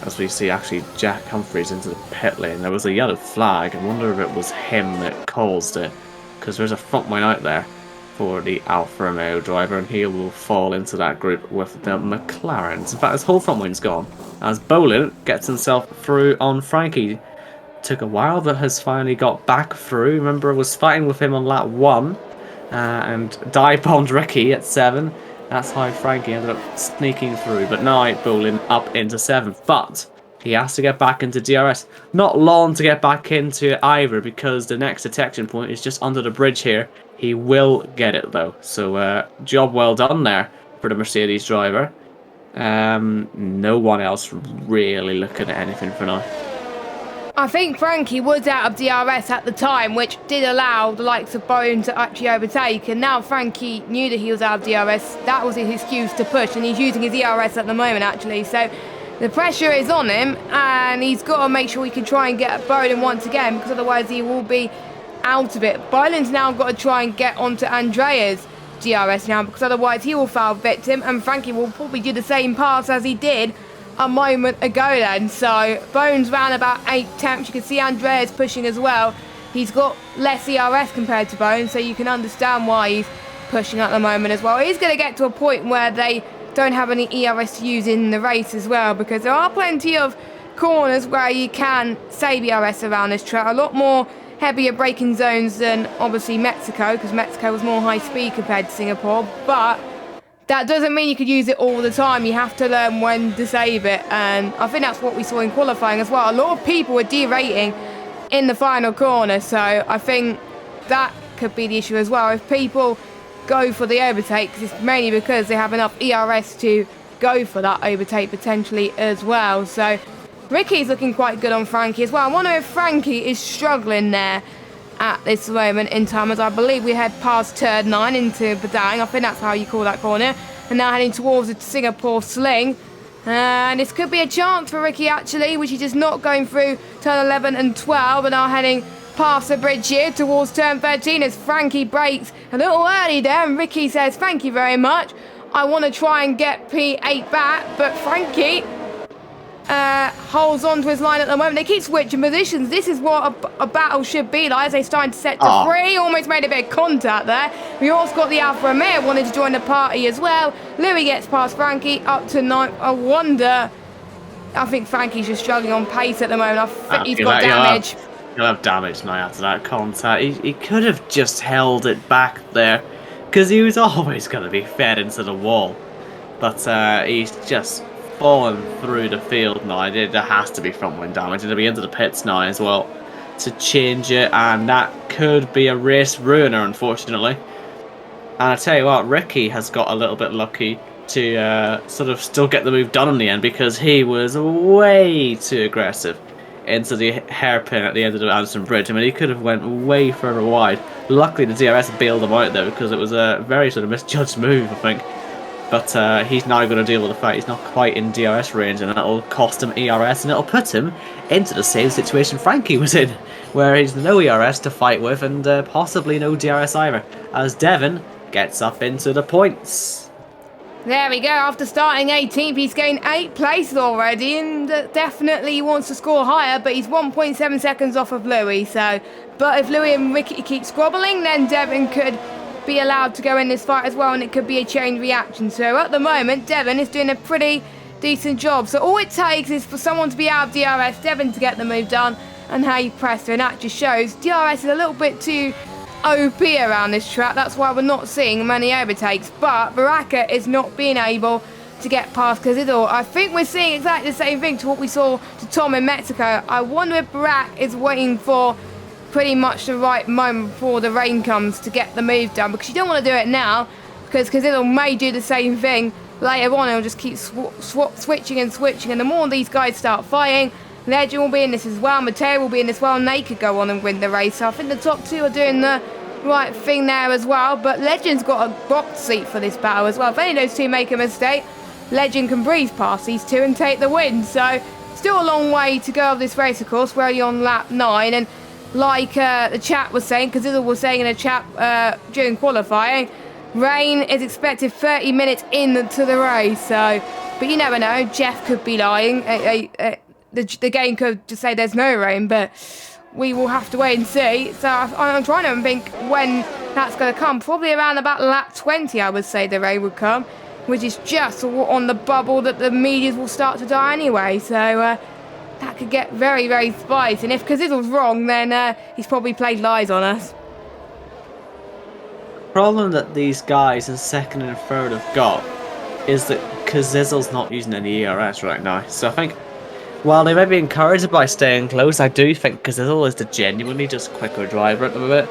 As we see, actually, Jack Humphreys into the pit lane. There was a yellow flag. I wonder if it was him that caused it. Because there's a front line out there for the Alfa Romeo driver, and he will fall into that group with the McLarens. In fact, his whole front line's gone. As Bolin gets himself through on Frankie. Took a while, but has finally got back through. Remember, I was fighting with him on lap 1 and dive-bombed Ricky at 7. That's how Frankie ended up sneaking through. But now Bolin up into 7th. But he has to get back into DRS. Not long to get back into it either, because the next detection point is just under the bridge here. He will get it though. So job well done there for the Mercedes driver. No one else really looking at anything for now. I think Frankie was out of DRS at the time, which did allow the likes of Bone to actually overtake, and now Frankie knew that he was out of DRS. That was his excuse to push, and he's using his ERS at the moment, actually. So the pressure is on him, and he's got to make sure he can try and get Bowden once again, because otherwise he will be out of it. Bowden's now got to try and get onto Andrea's DRS now, because otherwise he will fall victim, and Frankie will probably do the same pass as he did a moment ago then. So Bones ran about 8 temps. You can see Andrea's pushing as well. He's got less ERS compared to Bones, so you can understand why he's pushing at the moment as well. He's going to get to a point where they don't have any ERS to use in the race as well, because there are plenty of corners where you can save ERS around this track. A lot more heavier braking zones than obviously Mexico, because Mexico was more high speed compared to Singapore, but that doesn't mean you could use it all the time. You have to learn when to save it, and I think that's what we saw in qualifying as well. A lot of people were derating in the final corner, so I think that could be the issue as well. If people go for the overtake, it's mainly because they have enough ERS to go for that overtake potentially as well. So Ricky's looking quite good on Frankie as well. I wonder if Frankie is struggling there at this moment in time, as I believe we head past turn 9 into Badang. I think that's how you call that corner. And now heading towards the Singapore Sling. And this could be a chance for Ricky actually, which is just not going through turn 11 and 12. And now heading past the bridge here towards turn 13 as Frankie brakes a little early there. And Ricky says, thank you very much. I want to try and get P8 back, but Frankie holds on to his line at the moment. They keep switching positions. This is what a battle should be like, as they starting to set to 3. Almost made a bit of contact there. We also got the Alfa Romeo wanted to join the party as well. Louis gets past Frankie up to 9. I wonder. I think Frankie's just struggling on pace at the moment. I think he's got damage. He'll have damage now after that contact. He could have just held it back there, because he was always going to be fed into the wall. But he's just fallen through the field now. There has to be front wing damage, and it'll be into the pits now as well to change it, and that could be a race ruiner, unfortunately. And I tell you what, Ricky has got a little bit lucky to sort of still get the move done in the end, because he was way too aggressive into the hairpin at the end of the Anderson Bridge. I mean, he could have went way further wide. Luckily, the DRS bailed him out there, because it was a very sort of misjudged move, I think. But he's now going to deal with the fact he's not quite in DRS range, and that'll cost him ERS, and it'll put him into the same situation Frankie was in, where he's no ERS to fight with, and possibly no DRS either, as Devon gets up into the points. There we go. After starting 18th, he's gained 8 places already, and definitely wants to score higher, but he's 1.7 seconds off of Louis. So, but if Louis and Ricky keep squabbling, then Devon could be allowed to go in this fight as well, and it could be a chain reaction. So at the moment, Devon is doing a pretty decent job. So all it takes is for someone to be out of DRS, Devon to get the move done, and how you press through. And that just shows DRS is a little bit too OP around this track. That's why we're not seeing many overtakes. But Baraka is not being able to get past Cazidor. I think we're seeing exactly the same thing to what we saw to Tom in Mexico. I wonder if Barak is waiting for pretty much the right moment before the rain comes to get the move done, because you don't want to do it now, because Cazidor may do the same thing later on. It'll just keep switching and switching, and the more these guys start fighting, Legend will be in this as well, Mateo will be in this as well, and they could go on and win the race. So I think the top two are doing the right thing there as well, but Legend's got a box seat for this battle as well. If any of those two make a mistake, Legend can breeze past these two and take the win. So still a long way to go of this race, of course. We're only on lap 9, and like the chat was saying, because Izzle was saying in the chat during qualifying, rain is expected 30 minutes into the race. So, but you never know, Jeff could be lying. The game could just say there's no rain, but we will have to wait and see. So I'm trying to think when that's going to come. Probably around about lap 20, I would say the rain would come, which is just on the bubble that the medias will start to die anyway. So that could get very, very spicy. And if Kazizzle's wrong, then he's probably played lies on us. The problem that these guys in second and third have got is that Kazizzle's not using any ERS right now. So I think, while they may be encouraged by staying close, I do think Kazizzle is the genuinely just quicker driver at the moment.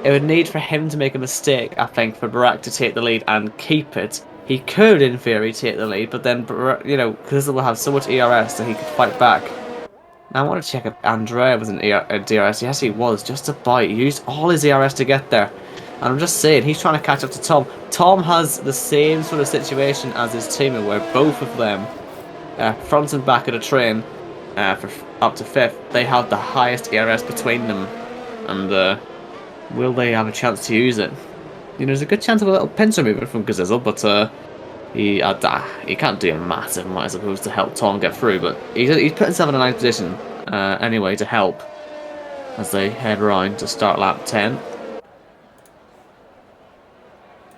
It would need for him to make a mistake, I think, for Barak to take the lead and keep it. He could, in theory, take the lead, but then, you know, Kazizzle will have so much ERS that he could fight back. Now, I want to check if Andrea was in DRS. Yes, he was, just about. He used all his ERS to get there. And I'm just saying, he's trying to catch up to Tom. Tom has the same sort of situation as his teammate, where both of them, front and back of the train, for up to 5th, they have the highest ERS between them. And will they have a chance to use it? You know, there's a good chance of a little pincer movement from Kazizzle, but he can't do a massive amount, I suppose, to help Tom get through. But he's put himself in a nice position anyway to help as they head around to start lap 10.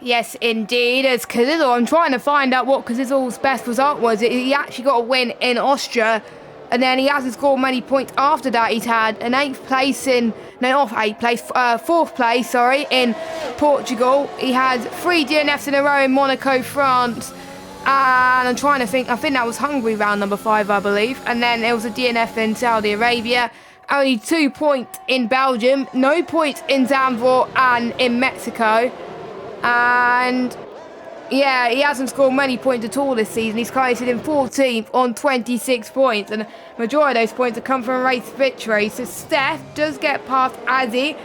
Yes, indeed. As Kazizzle, I'm trying to find out what Kazizzle's best result was. He actually got a win in Austria, and then he hasn't scored many points after that. He's had an 8th place in, no, not 8th place, 4th place, sorry, in Portugal. He had 3 DNFs in a row in Monaco, France, and I'm trying to think, I think that was Hungary round number 5, I believe, and then there was a DNF in Saudi Arabia. Only 2 points in Belgium, no points in Zandvoort and in Mexico. And yeah, he hasn't scored many points at all this season. He's currently sitting 14th on 26 points, and the majority of those points have come from a race victory. So Steph does get past Azzy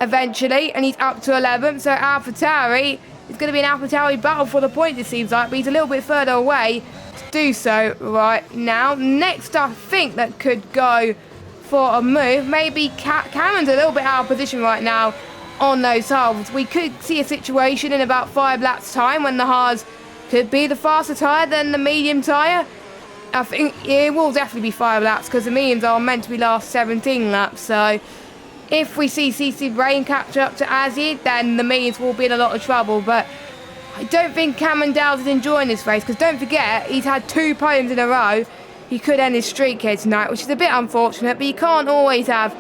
eventually, and he's up to 11th. So AlphaTauri is going to be an AlphaTauri battle for the points, it seems like, but he's a little bit further away to do so right now. Next, I think that could go for a move. Maybe Cameron's a little bit out of position right now on those halves. We could see a situation in about 5 laps time when the Haas could be the faster tyre than the medium tyre. I think it will definitely be 5 laps because the mediums are meant to be last 17 laps. So if we see CC Brain capture up to Azzy, then the mediums will be in a lot of trouble. But I don't think Cameron Dowd is enjoying this race, because don't forget, he's had 2 podiums in a row. He could end his streak here tonight, which is a bit unfortunate, but you can't always have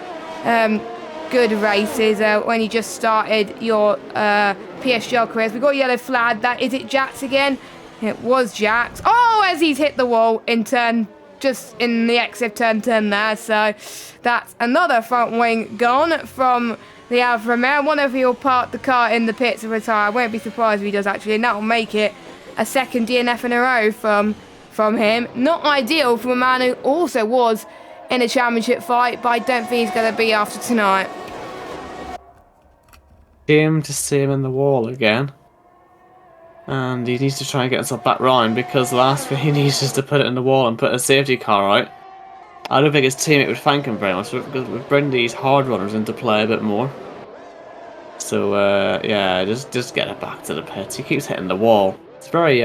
good races when you just started your PSGL careers. We got a yellow flag. That is it, Jax again? It was Jax. Oh, as he's hit the wall in turn, just in the exit turn there. So that's another front wing gone from the Alfa Romeo. I wonder if he'll park the car in the pits and retire. I won't be surprised if he does, actually, and that will make it a second DNF in a row from him. Not ideal from a man who also was in a championship fight, but I don't think he's going to be after tonight. Shame to see him in the wall again. And he needs to try and get himself back round, because the last thing he needs is to put it in the wall and put a safety car out. I don't think his teammate would thank him very much, because we bring these hard runners into play a bit more. So yeah, just get it back to the pits. He keeps hitting the wall. It's very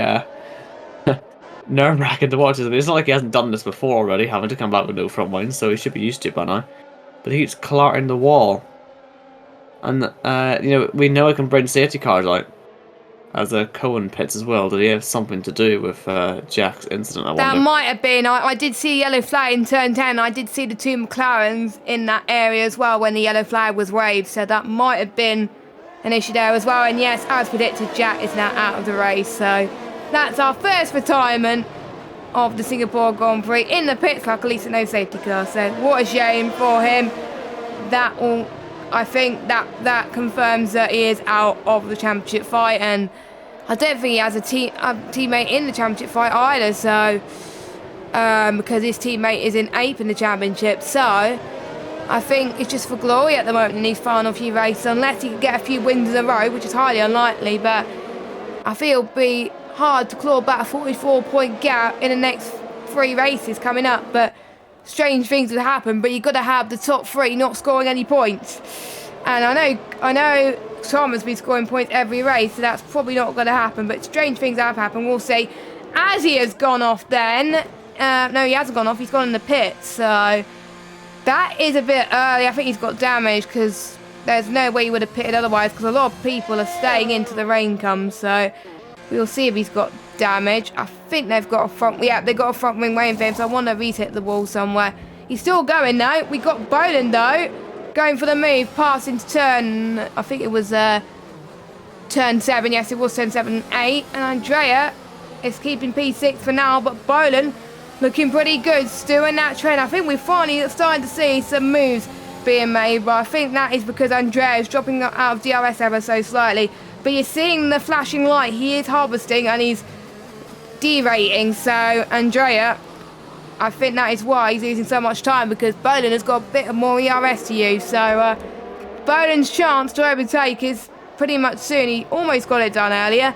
nerve-wracking to watch. It's not like he hasn't done this before already, having to come back with no front wing, so he should be used to it by now. But he keeps clarting the wall. And, you know, we know it can bring safety cars out as a Cohen pits as well. Did he have something to do with Jack's incident, I wonder? That might have been. I did see a yellow flag in turn 10. I did see the two McLarens in that area as well when the yellow flag was waved. So that might have been an issue there as well. And yes, as predicted, Jack is now out of the race. So that's our first retirement of the Singapore Grand Prix in the pits, luckily, so no safety car. So what a shame for him. That will, I think that confirms that he is out of the championship fight, and I don't think he has a teammate in the championship fight either. So because his teammate is in 8th in the championship, so I think it's just for glory at the moment in these final few races, unless he can get a few wins in a row, which is highly unlikely. But I feel it'll be hard to claw back a 44-point gap in the next 3 races coming up. But strange things would happen, but you've got to have the top 3 not scoring any points. And I know Tom has been scoring points every race, so that's probably not going to happen. But strange things have happened. We'll see. As he has gone off then. No, he hasn't gone off. He's gone in the pits. So that is a bit early. I think he's got damage because there's no way he would have pitted otherwise, because a lot of people are staying into the rain comes. So we'll see if he's got damage. I think they've got a front... Yeah, they've got a front wing rain for him, so I want to reset the wall somewhere. He's still going, though. We got Boland, though, going for the move, passing to turn... I think it was turn 7. Yes, it was turn 7 and 8. And Andrea is keeping P6 for now, but Boland looking pretty good, still in that trend. I think we're finally starting to see some moves being made, but I think that is because Andrea is dropping out of DRS ever so slightly. But you're seeing the flashing light. He is harvesting and he's derating. So Andrea, I think that is why he's losing so much time, because Boland has got a bit more ERS to use. So Boland's chance to overtake is pretty much soon. He almost got it done earlier,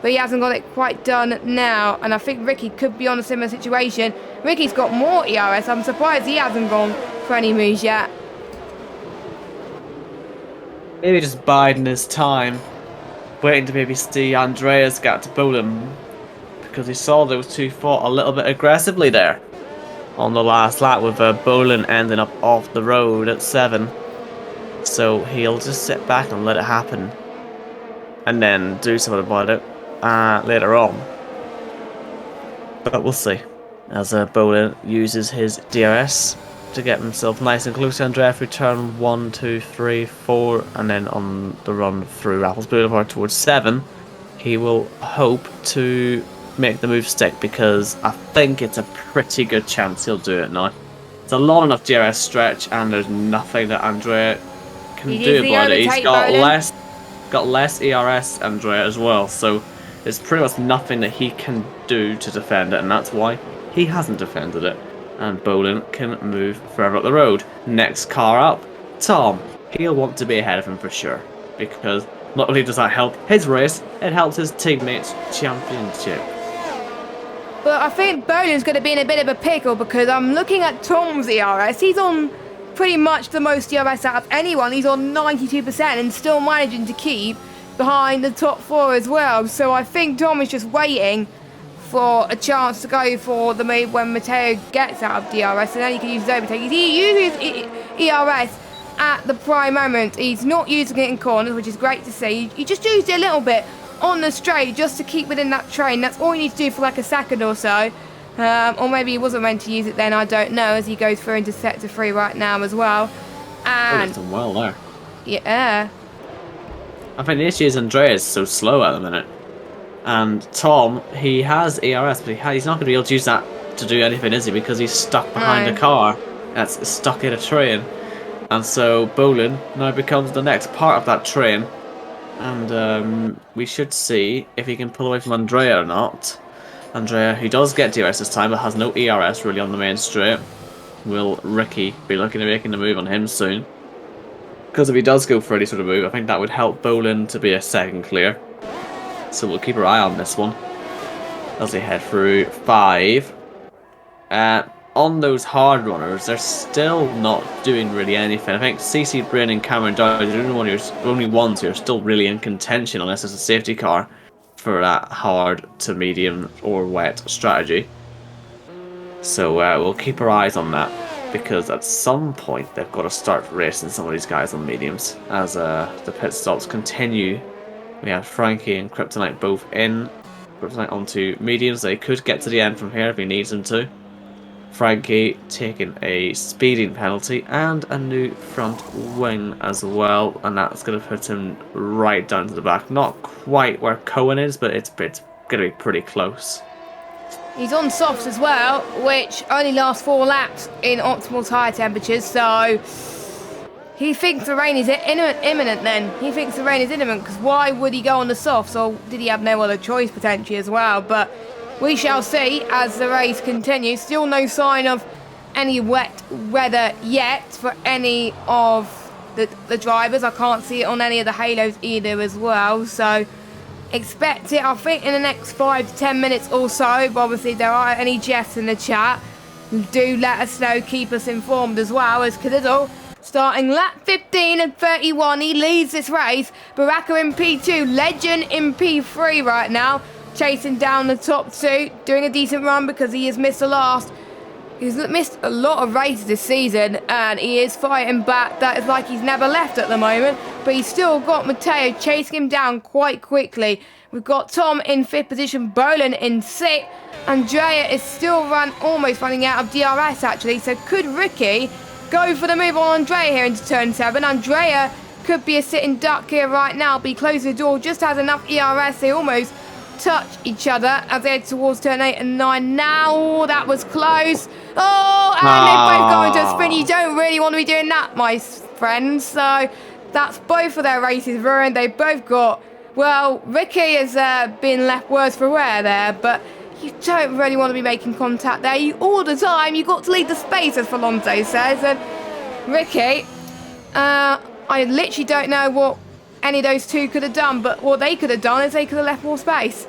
but he hasn't got it quite done now. And I think Ricky could be on a similar situation. Ricky's got more ERS. I'm surprised he hasn't gone for any moves yet. Maybe just biding his time, waiting to maybe see Andrea's gap to Boland, because he saw those two fought a little bit aggressively there on the last lap, with Boland ending up off the road at 7. So he'll just sit back and let it happen, and then do something about it later on. But we'll see, as Boland uses his DRS to get himself nice and close to Andrea through turn 1, 2, 3, 4, and then on the run through Raffles Boulevard towards 7, he will hope to make the move stick, because I think it's a pretty good chance he'll do it now. It's a long enough DRS stretch, and there's nothing that Andrea can do about it. He's got less ERS, Andrea, as well, so there's pretty much nothing that he can do to defend it, and that's why he hasn't defended it. And Boland can move further up the road. Next car up, Tom. He'll want to be ahead of him for sure, because not only does that help his race, it helps his teammates' championship. But I think Boland's going to be in a bit of a pickle, because I'm looking at Tom's ERS. He's on pretty much the most ERS out of anyone. He's on 92% and still managing to keep behind the top 4 as well. So I think Tom is just waiting for a chance to go for the move when Matteo gets out of DRS, and then he can use his overtake. He uses ERS at the prime moment. He's not using it in corners, which is great to see. He just used it a little bit on the straight just to keep within that train. That's all you need to do for like a second or so. Or maybe he wasn't meant to use it then, I don't know, as he goes through into sector 3 right now as well. And he's done well there. Yeah. I think the issue is Andrea is so slow at the minute. And Tom, he has ERS, but he's not going to be able to use that to do anything, is he? Because he's stuck behind a car that's stuck in a train. And so Boland now becomes the next part of that train. And we should see if he can pull away from Andrea or not. Andrea, who does get DRS this time, but has no ERS really on the main straight. Will Ricky be looking at making a move on him soon? Because if he does go for any sort of move, I think that would help Boland to be a second clear. So we'll keep our eye on this one as they head through 5. on those hard runners, they're still not doing really anything. I think CC Brain and Cameron Dowd are the only ones who are still really in contention unless it's a safety car for that hard to medium or wet strategy. So we'll keep our eyes on that, because at some point they've got to start racing some of these guys on mediums as the pit stops continue. We have Frankie and Kryptonite both in. Kryptonite onto mediums. They could get to the end from here if he needs them to. Frankie taking a speeding penalty and a new front wing as well, and that's going to put him right down to the back. Not quite where Cohen is, but it's going to be pretty close. He's on softs as well, which only lasts 4 laps in optimal tyre temperatures, so he thinks the rain is imminent then. He thinks the rain is imminent, because why would he go on the softs, or did he have no other choice potentially as well? But we shall see as the race continues. Still no sign of any wet weather yet for any of the drivers. I can't see it on any of the halos either as well, so expect it, I think, in the next 5 to 10 minutes or so. But obviously, if there are any Jeffs in the chat, do let us know, keep us informed as well, as Cadiddle starting lap 15 and 31. He leads this race. Baraka in P2, Legend in P3 right now, chasing down the top 2, doing a decent run because he has missed the last. He's missed a lot of races this season, and he is fighting back. That is like he's never left at the moment, but he's still got Matteo chasing him down quite quickly. We've got Tom in 5th position, Bolan in 6th. Andrea is still almost running out of DRS actually, so could Ricky go for the move on Andrea here into turn 7? Andrea could be a sitting duck here right now, but he closed the door, just has enough ERS. They almost touch each other as they head towards turn 8 and 9. Now that was close. Oh, and they both go into a spin. You don't really want to be doing that, my friends. So that's both of their races ruined. They both got, well, Ricky has been left worse for wear there, but you don't really want to be making contact there. All the time, you got to leave the space, as Falonzo says. And Ricky, I literally don't know what any of those two could have done, but what they could have done is they could have left more space.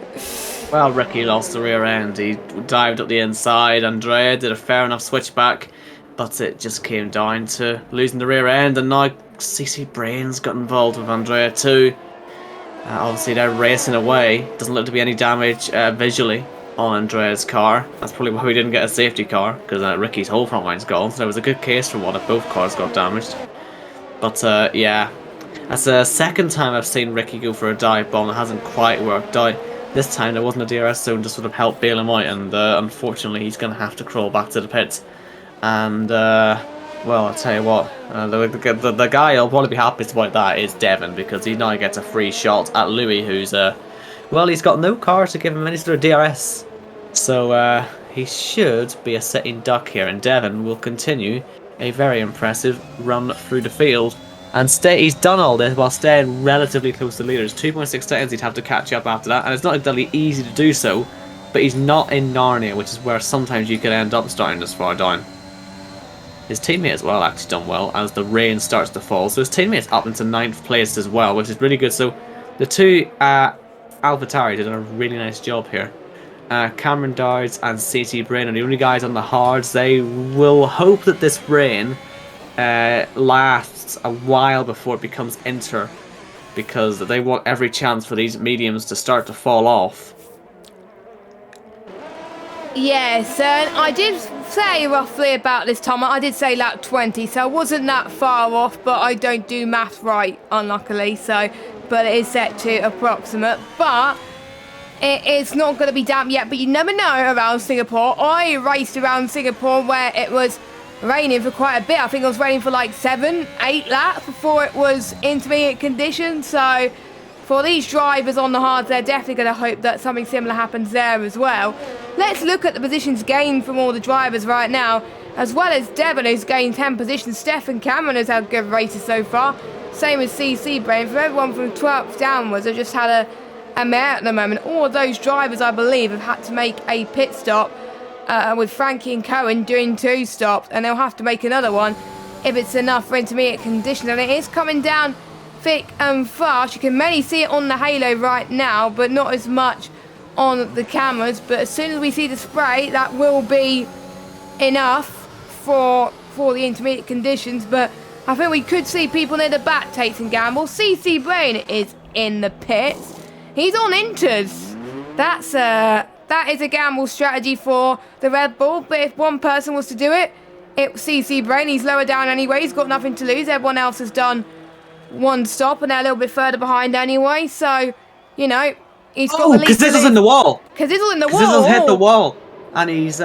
Well, Ricky lost the rear end. He dived up the inside. Andrea did a fair enough switchback, but it just came down to losing the rear end, and now CC Brains got involved with Andrea too. Obviously, they're racing away. Doesn't look to be any damage visually on Andrea's car. That's probably why we didn't get a safety car, because Ricky's whole front line's gone. So there was a good case for one if both cars got damaged. But yeah. That's the second time I've seen Ricky go for a dive bomb that hasn't quite worked out. This time there wasn't a DRS zone to sort of help bail him out, and unfortunately he's going to have to crawl back to the pits. And, well, I'll tell you what, the guy who'll probably be happiest about that is Devon, because he now gets a free shot at Louis, who's, well, he's got no car to give him any sort of DRS. So he should be a sitting duck here, and Devon will continue a very impressive run through the field. And he's done all this while staying relatively close to leaders. 2.6 seconds he'd have to catch up after that, and it's not exactly easy to do so, but he's not in Narnia, which is where sometimes you could end up starting this far down. His teammate as well actually done well as the rain starts to fall, so his teammate's up into 9th place as well, which is really good. So the two AlphaTauri did a really nice job here. Cameron Dowds and CC Brain are the only guys on the hards. They will hope that this rain lasts a while before it becomes inter, because they want every chance for these mediums to start to fall off. Yes, and I did say roughly about this time. I did say lap 20, so I wasn't that far off, but I don't do maths right, unluckily, so, but it is set to approximate, but it's not going to be damp yet, but you never know around Singapore. I raced around Singapore where it was raining for quite a bit. I think it was raining for like 7-8 laps before it was intermediate conditions. So for these drivers on the hards, they're definitely going to hope that something similar happens there as well. Let's look at the positions gained from all the drivers right now, as well as Devon, who's gained 10 positions. Stefan Cameron has had good races so far, same as CC Brain. For everyone from 12th downwards, have just had a mare at the moment. All of those drivers, I believe, have had to make a pit stop, with Frankie and Cohen doing 2 stops, and they'll have to make another one if it's enough for intermediate conditions. And it is coming down thick and fast. You can mainly see it on the halo right now, but not as much on the cameras. But as soon as we see the spray, that will be enough for the intermediate conditions, but I think we could see people near the back take some gambles. CC Brain is in the pits. He's on inters. That is a gamble strategy for the Red Bull, but if one person was to do it, it's CC Brain. He's lower down anyway. He's got nothing to lose. Everyone else has done one stop, and they're a little bit further behind anyway. So, you know, he's got. Oh, Kazizzle's in the wall. Kazizzle in the wall. Kazizzle's hit the wall, and he's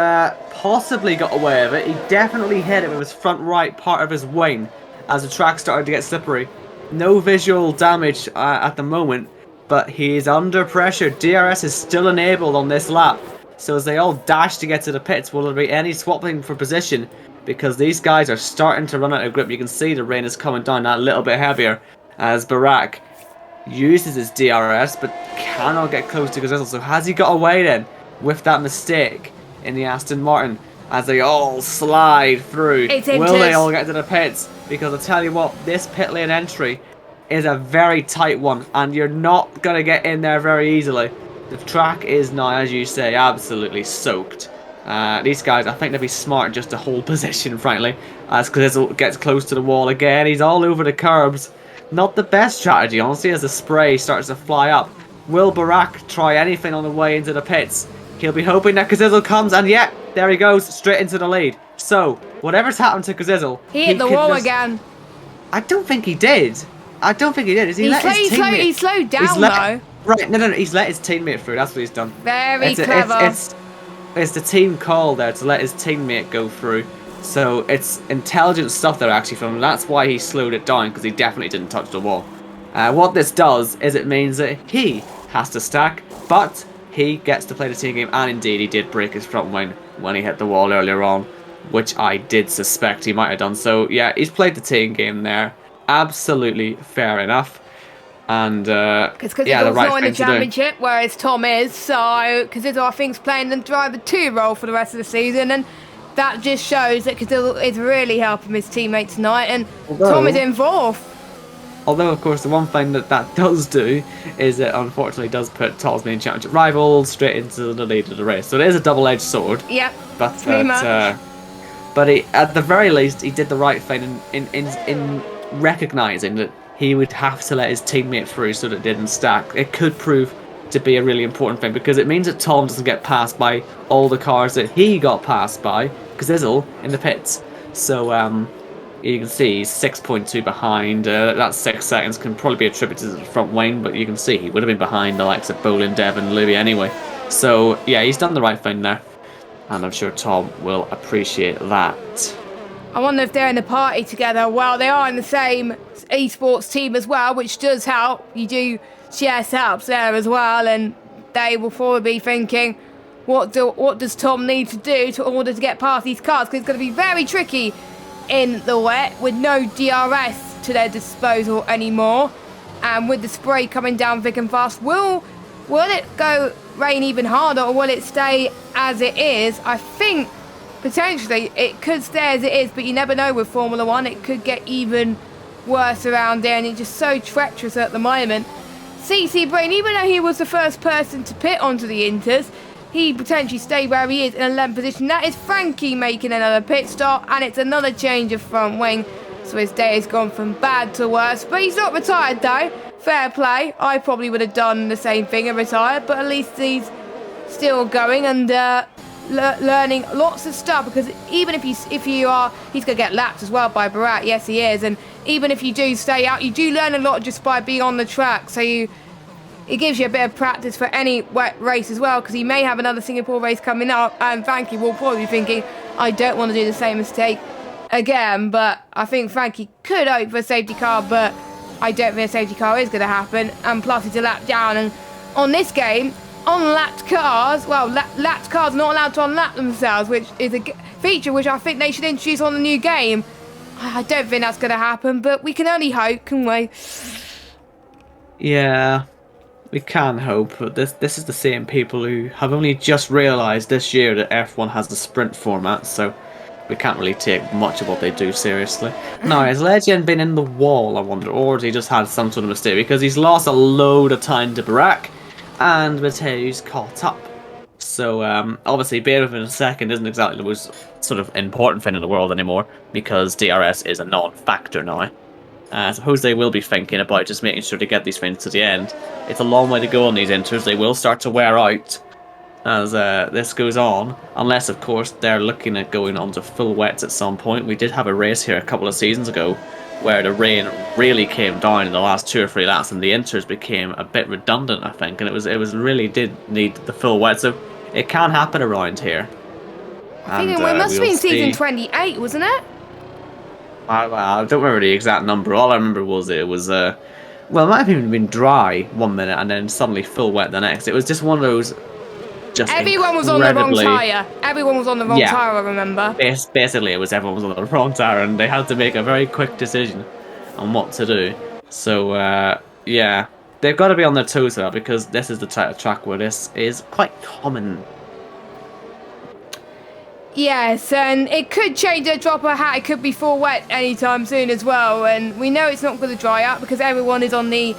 possibly got away with it. He definitely hit it with his front right part of his wing as the track started to get slippery. No visual damage at the moment, but he is under pressure. DRS is still enabled on this lap, so as they all dash to get to the pits, will there be any swapping for position? Because these guys are starting to run out of grip. You can see the rain is coming down that little bit heavier as Barack uses his DRS but cannot get close to Kazizzle. So has he got away then with that mistake in the Aston Martin as they all slide through? Will they all get to the pits? Because I tell you what, this pit lane entry is a very tight one and you're not going to get in there very easily. The track is now, as you say, absolutely soaked. These guys, I think they'd be smart just to hold position, frankly, as Kazizzle gets close to the wall again. He's all over the curbs. Not the best strategy, honestly, as the spray starts to fly up. Will Barack try anything on the way into the pits? He'll be hoping that Kazizzle comes, and yeah, there he goes, straight into the lead. So, whatever's happened to Kazizzle... He hit the wall again. I don't think he did. I don't think he did. He slowed down, though. Right, no, he's let his teammate through. That's what he's done. Very clever. It's the team call there to let his teammate go through. So it's intelligent stuff there actually from him. That's why he slowed it down, because he definitely didn't touch the wall. What this does is it means that he has to stack, but he gets to play the team game, and indeed he did break his front wing when he hit the wall earlier on, which I did suspect he might have done. So yeah, he's played the team game there. Absolutely fair enough. And because yeah, Kazizzle's not in the championship, whereas Tom is, so Kazizzle I think is playing the driver 2 role for the rest of the season, and that just shows that Kazizzle is really helping his teammate tonight, and Tom is in 4th. Although, of course, the one thing that does do is it unfortunately does put Tom's main championship rival straight into the lead of the race. So it is a double-edged sword. Yep. But but he, at the very least, he did the right thing in recognising that he would have to let his teammate through so that it didn't stack. It could prove to be a really important thing, because it means that Tom doesn't get passed by all the cars that he got passed by, Kazizzle, in the pits. So you can see he's 6.2 behind. That 6 seconds can probably be attributed to the front wing, but you can see he would have been behind the likes of Bolin, Dev and Louis anyway. So yeah, he's done the right thing there, and I'm sure Tom will appreciate that. I wonder if they're in the party together. Well, they are in the same esports team as well, which does help. You do share setups there as well, and they will probably be thinking, what does Tom need to do in order to get past these cars? Because it's going to be very tricky in the wet with no DRS to their disposal anymore, and with the spray coming down thick and fast. Will it go rain even harder, or will it stay as it is? I think potentially it could stay as it is, but you never know with Formula 1. It could get even worse around there, and it's just so treacherous at the moment. CC Brain, even though he was the first person to pit onto the Inters, he potentially stayed where he is in 11th position. That is Frankie making another pit stop, and it's another change of front wing. So his day has gone from bad to worse, but he's not retired though. Fair play. I probably would have done the same thing and retired, but at least he's still going and learning lots of stuff, because even if he's going to get lapped as well by Barat. Yes, he is. And even if you do stay out, you do learn a lot just by being on the track. So it gives you a bit of practice for any wet race as well, because he may have another Singapore race coming up, and Frankie will probably be thinking, I don't want to do the same mistake again. But I think Frankie could hope for a safety car, but I don't think a safety car is going to happen. And plus he's a lap down, and on this game, unlapped cars, well, lapped cars are not allowed to unlap themselves, which is a feature which I think they should introduce on the new game. I don't think that's going to happen, but we can only hope, can we? Yeah, we can hope, but this is the same people who have only just realised this year that F1 has the sprint format, so we can't really take much of what they do seriously. Now, has Legend been in the wall, I wonder, or has he just had some sort of mistake? Because he's lost a load of time to Barack, and Mateu's caught up. So obviously being within a second isn't exactly the most sort of important thing in the world anymore, because DRS is a non-factor now. I suppose they will be thinking about just making sure to get these things to the end. It's a long way to go on these inters. They will start to wear out as this goes on, unless of course they're looking at going on to full wets at some point. We did have a race here a couple of seasons ago where the rain really came down in the last 2 or 3 laps, and the inters became a bit redundant, I think, and it was really did need the full wet. So it can happen around here. I think it must have been season 28, wasn't it? I don't remember the exact number. All I remember was it was well, it might have even been dry one minute and then suddenly full wet the next. It was just one of those. Everyone was on the wrong tyre. Everyone was on the wrong tyre, I remember. Basically, it was everyone was on the wrong tyre, and they had to make a very quick decision on what to do. So, yeah, they've got to be on their toes for that, because this is the type of track where this is quite common. Yes, and it could change a drop of hat. It could be full wet anytime soon as well. And we know it's not going to dry out because everyone is on the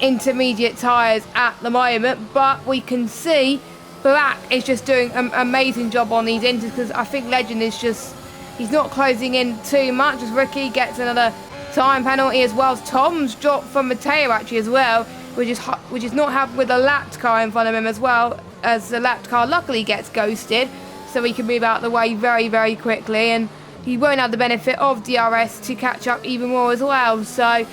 intermediate tyres at the moment. But we can see Black is just doing an amazing job on these inters, because I think Legend is just, he's not closing in too much as Ricky gets another time penalty, as well as Tom's dropped from Matteo actually as well, which is not happened with a lapped car in front of him, as well as the lapped car luckily gets ghosted, so he can move out of the way very, very quickly, and he won't have the benefit of DRS to catch up even more as well. So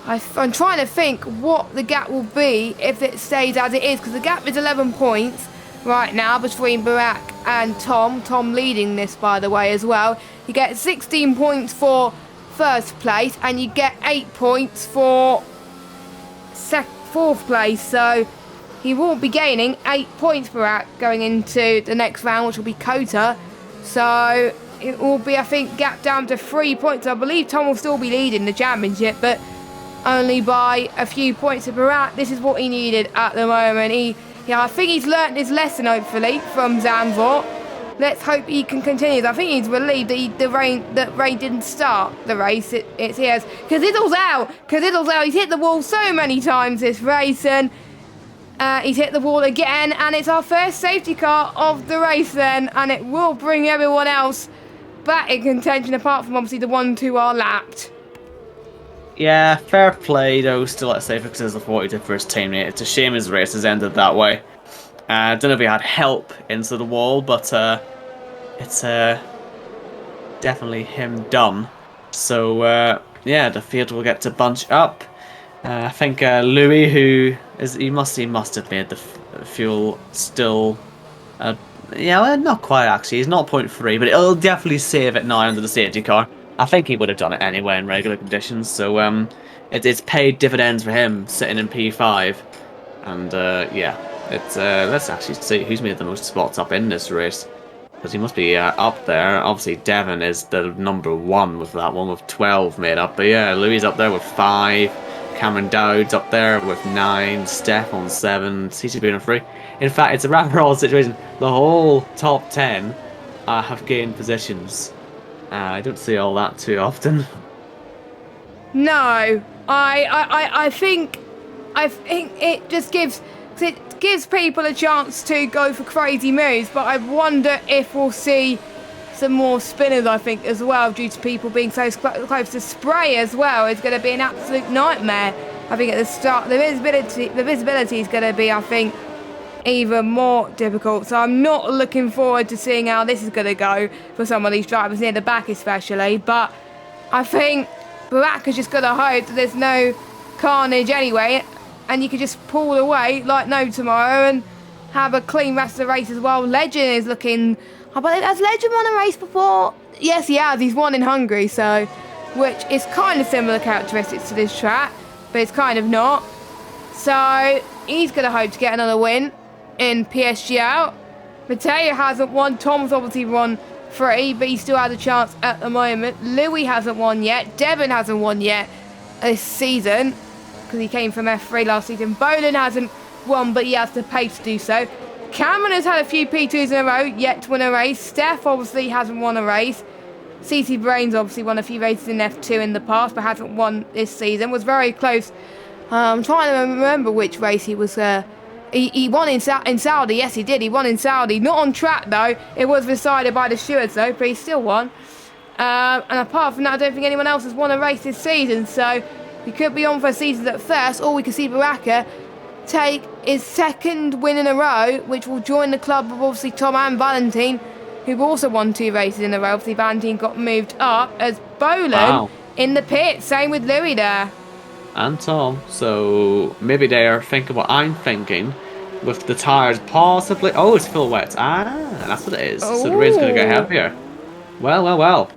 I'm trying to think what the gap will be if it stays as it is, because the gap is 11 points right now between Barack and Tom. Tom leading this, by the way, as well. You get 16 points for first place, and you get 8 points for fourth place. So he will be gaining 8 points, Barack, going into the next round, which will be Kota. So it will be, I think, gap down to 3 points. I believe Tom will still be leading the championship, but only by a few points to Barack. This is what he needed at the moment. I think he's learnt his lesson, hopefully, from Zandvoort. Let's hope he can continue. I think he's relieved that rain didn't start the race. It's here. Cazidle's out. He's hit the wall so many times this race, and he's hit the wall again, and it's our first safety car of the race then, and it will bring everyone else back in contention, apart from obviously the ones who are lapped. Yeah, fair play though, still at safe, because it's a 42 for his teammate. It's a shame his race has ended that way. I don't know if he had help into the wall, but it's definitely him done. So yeah, the field will get to bunch up. I think Louis, he must have made the fuel still. Yeah, well, not quite actually. He's not 0.3, but it'll definitely save it now under the safety car. I think he would have done it anyway in regular conditions, so it's paid dividends for him sitting in P5, and yeah, let's actually see who's made the most spots up in this race, because he must be up there. Obviously Devon is the number 1 with that one, with 12 made up, but yeah, Louis up there with 5, Cameron Dowd's up there with 9, Steph on 7, CCB on 3. In fact, it's a rather odd situation. The whole top 10 have gained positions. I don't see all that too often. No, I think it just gives people a chance to go for crazy moves, but I wonder if we'll see some more spinners, I think, as well, due to people being so close to spray as well. It's going to be an absolute nightmare. I think at the start, the visibility is going to be, I think, even more difficult. So I'm not looking forward to seeing how this is going to go for some of these drivers near the back especially, but I think Barack has just got to hope that there's no carnage anyway, and you can just pull away like no tomorrow and have a clean rest of the race as well. Legend is looking, I believe, has Legend won a race before? Yes, he has. He's won in Hungary, so, which is kind of similar characteristics to this track, but it's kind of not. So he's going to hope to get another win in PSGL. Matteo hasn't won. Tom's obviously won 3, but he still has a chance at the moment. Louis hasn't won yet. Devon hasn't won yet this season, because he came from F3 last season. Bolan hasn't won, but he has the pace to do so. Cameron has had a few P2s in a row, yet to win a race. Steph obviously hasn't won a race. CC Brains obviously won a few races in F2 in the past, but hasn't won this season. Was very close. I'm trying to remember which race he was He won in Saudi, yes he did, he won in Saudi. Not on track though, it was decided by the stewards though, but he still won. And apart from that, I don't think anyone else has won a race this season, so he could be on for a season at first, or we could see Baraka take his second win in a row, which will join the club of obviously Tom and Valentine, who've also won 2 races in a row. Obviously Valentine got moved up as Bolan in the pit, same with Louis there. And Tom, so maybe they're thinking what I'm thinking, with the tyres possibly... Oh, it's full wet. That's what it is. Ooh. So the race is going to get heavier. Well.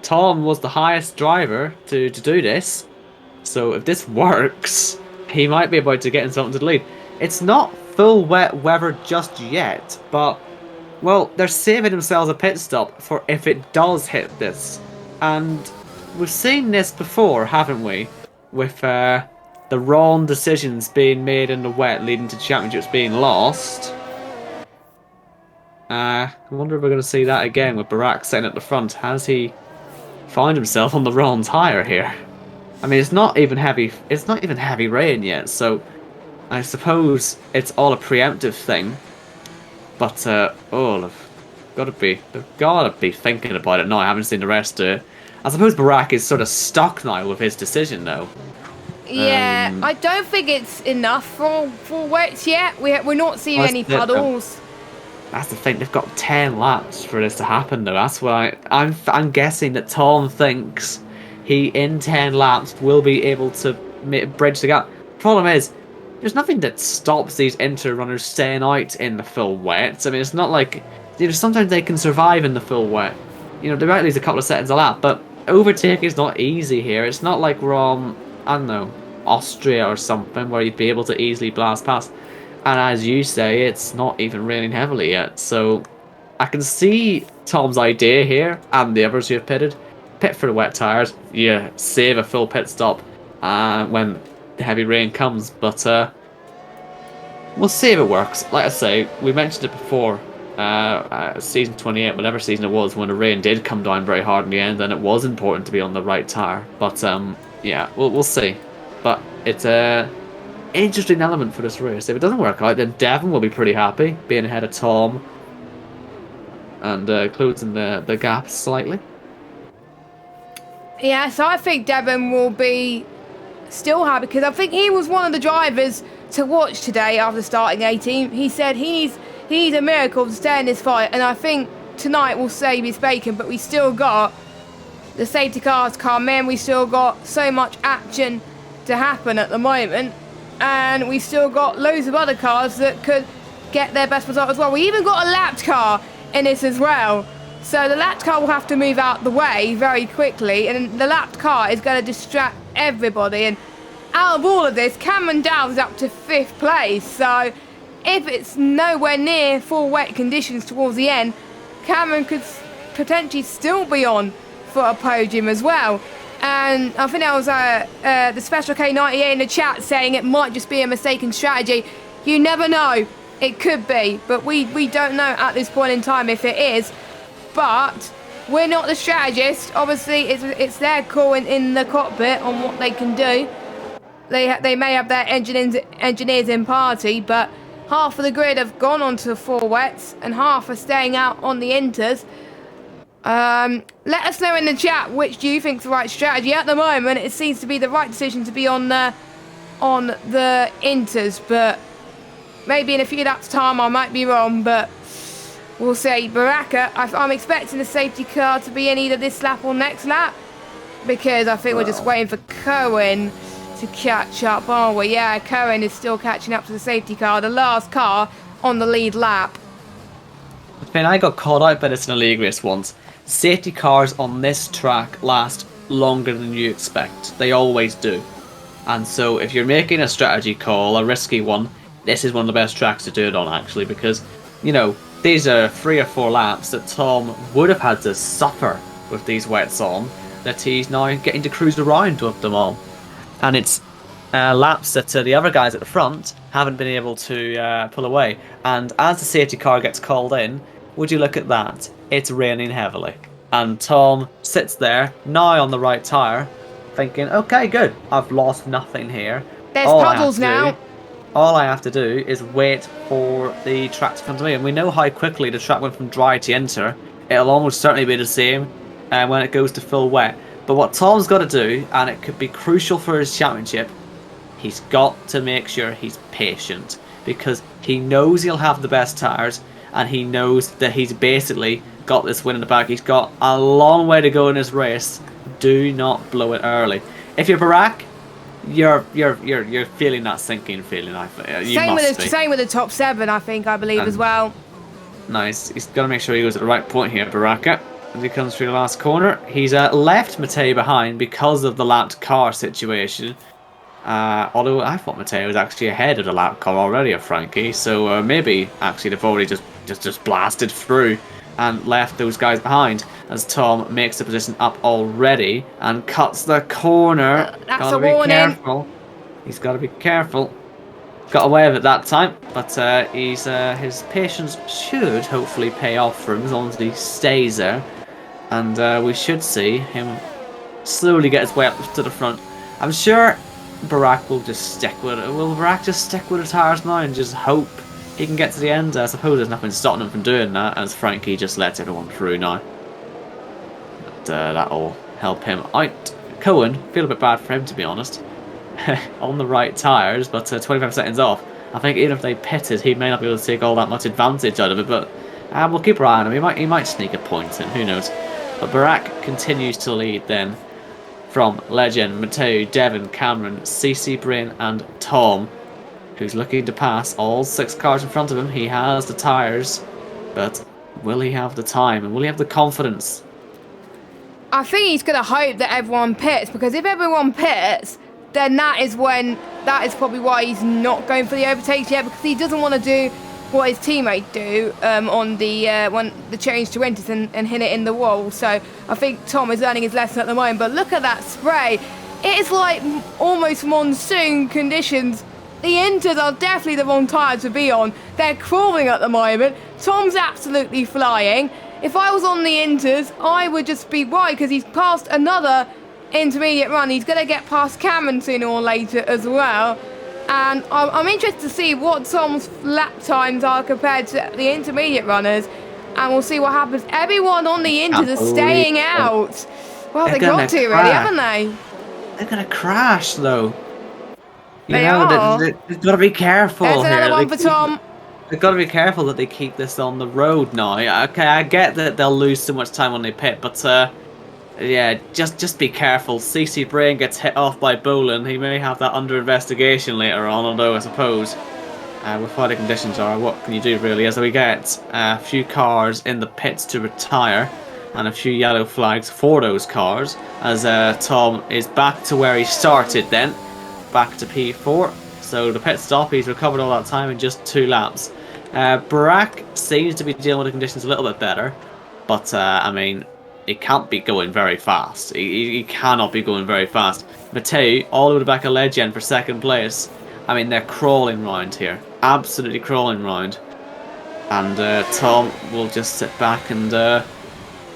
Tom was the highest driver to do this. So if this works, he might be about to get in something to the lead. It's not full wet weather just yet, but, well, they're saving themselves a pit stop for if it does hit this. And we've seen this before, haven't we? With the wrong decisions being made in the wet leading to championships being lost. I wonder if we're going to see that again with Barak sitting at the front. Has he found himself on the wrong tyre here? I mean, it's not even heavy rain yet, so I suppose it's all a preemptive thing. But they've gotta be thinking about it now. I haven't seen the rest do it. I suppose Barak is sort of stuck now with his decision, though. Yeah, I don't think it's enough for wets yet. We're not seeing any puddles. That's the thing. They've got 10 laps for this to happen, though. That's why I'm guessing that Tom thinks he in 10 laps will be able to bridge the gap. Problem is, there's nothing that stops these inter runners staying out in the full wet. I mean, it's not like sometimes they can survive in the full wet. They might lose a couple of seconds a lap, but overtaking is not easy here. It's not like we're on, I don't know, Austria or something where you'd be able to easily blast past. And as you say, it's not even raining heavily yet. So I can see Tom's idea here and the others who have pitted. Pit for the wet tyres. Yeah, save a full pit stop when the heavy rain comes. But we'll see if it works. Like I say, we mentioned it before. Season 28, whatever season it was, when the rain did come down very hard in the end, and it was important to be on the right tyre. But yeah, we'll see. But it's a interesting element for this race. If it doesn't work out, then Devon will be pretty happy being ahead of Tom and closing the gap slightly. Yeah, so I think Devon will be still happy because I think he was one of the drivers to watch today after starting 18th. He said he needs a miracle to stay in this fight, and I think tonight will save his bacon, but we still got the safety cars come in, we still got so much action to happen at the moment, and we still got loads of other cars that could get their best result as well. We even got a lapped car in this as well. So the lapped car will have to move out the way very quickly, and the lapped car is going to distract everybody. And out of all of this, Cameron Dow's up to 5th place. So if it's nowhere near full wet conditions towards the end, Cameron could potentially still be on for a podium as well. And I think that was the Special K98 in the chat saying it might just be a mistaken strategy. You never know. It could be, but we don't know at this point in time if it is. But we're not the strategist. Obviously, it's their call in the cockpit on what they can do. They may have their engineers in party, but half of the grid have gone onto full wets and half are staying out on the inters. Let us know in the chat which do you think is the right strategy. At the moment, it seems to be the right decision to be on the inters, but maybe in a few laps' time I might be wrong, but we'll see. Baraka, I'm expecting the safety car to be in either this lap or next lap, because I think we're just waiting for Cohen to catch up, aren't we? Yeah, Cohen is still catching up to the safety car, the last car on the lead lap. I got caught out by this in a league race once. Safety cars on this track last longer than you expect. They always do. And so if you're making a strategy call, a risky one, this is one of the best tracks to do it on, actually, because, these are 3 or 4 laps that Tom would have had to suffer with these wets on, that he's now getting to cruise around with them all. And it's laps that the other guys at the front haven't been able to pull away. And as the safety car gets called in, would you look at that? It's raining heavily. And Tom sits there, now on the right tyre, thinking, okay, good, I've lost nothing here. There's puddles now. all I have to do is wait for the track to come to me. And we know how quickly the track went from dry to enter. It'll almost certainly be the same when it goes to full wet. But what Tom's got to do, and it could be crucial for his championship, he's got to make sure he's patient. Because he knows he'll have the best tyres, and he knows that he's basically got this win in the bag. He's got a long way to go in this race. Do not blow it early. If you're Barack, you're feeling that sinking feeling. I think Same with the top 7, I believe as well. Nice. He's got to make sure he goes at the right point here, Baraka. As he comes through the last corner, he's left Mateo behind because of the lapped car situation. Although I thought Mateo was actually ahead of the lap car already of Frankie, so maybe actually they've already just blasted through and left those guys behind as Tom makes the position up already and cuts the corner. That's a warning. Careful. He's got to be careful. Got away with it that time, but his patience should hopefully pay off for him as long as he stays there, and we should see him slowly get his way up to the front. I'm sure Barack will just stick with it. Will Barack just stick with the tyres now and just hope he can get to the end? I suppose there's nothing stopping him from doing that, as Frankie just lets everyone through now. But that'll help him out. Cohen, feel a bit bad for him to be honest. On the right tyres, but 25 seconds off. I think even if they pitted, he may not be able to take all that much advantage out of it, but we'll keep our eye on him. He might sneak a point in, who knows. But Barack continues to lead then from Legend, Mateo, Devon, Cameron, CC Brain and Tom, who's looking to pass all 6 cars in front of him. He has the tyres, but will he have the time and will he have the confidence? I think he's going to hope that everyone pits, because if everyone pits, then that is probably why he's not going for the overtakes yet, because he doesn't want to do what his teammate do on the change to winters and hit it in the wall. So I think Tom is learning his lesson at the moment. But look at that spray. It is like almost monsoon conditions. The Inters are definitely the wrong tyres to be on. They're crawling at the moment. Tom's absolutely flying. If I was on the Inters, I would just be worried because he's passed another intermediate run. He's going to get past Cameron sooner or later as well. And I'm interested to see what Tom's lap times are compared to the intermediate runners. And we'll see what happens. Everyone on the Inters are staying out. Well, they've got to, really, haven't they? They're going to crash, though. They are. They've got to be careful There's here. another one for Tom. They've got to be careful that they keep this on the road now. Okay, I get that they'll lose so much time when they pit, but yeah, just be careful. CC Brain gets hit off by Bolin. He may have that under investigation later on, although I suppose with how the conditions are, what can you do really? As we get a few cars in the pits to retire and a few yellow flags for those cars, as Tom is back to where he started then, back to P4. So the pit stop, he's recovered all that time in just 2 laps. Barack seems to be dealing with the conditions a little bit better, but I mean, he can't be going very fast. He cannot be going very fast. Mateo, all the way back of Legend for 2nd place. I mean, they're crawling round here. Absolutely crawling round. And Tom will just sit back and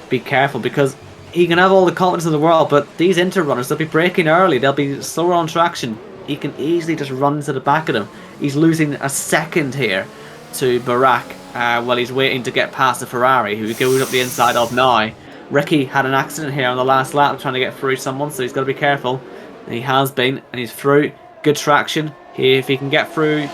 be careful, because he can have all the confidence in the world, but these inter-runners, they'll be braking early. They'll be slower on traction. He can easily just run to the back of them. He's losing a second here to Barack while he's waiting to get past the Ferrari, who goes up the inside of now. Ricky had an accident here on the last lap trying to get through someone, so he's got to be careful. And he has been, and he's through. Good traction. If he can get through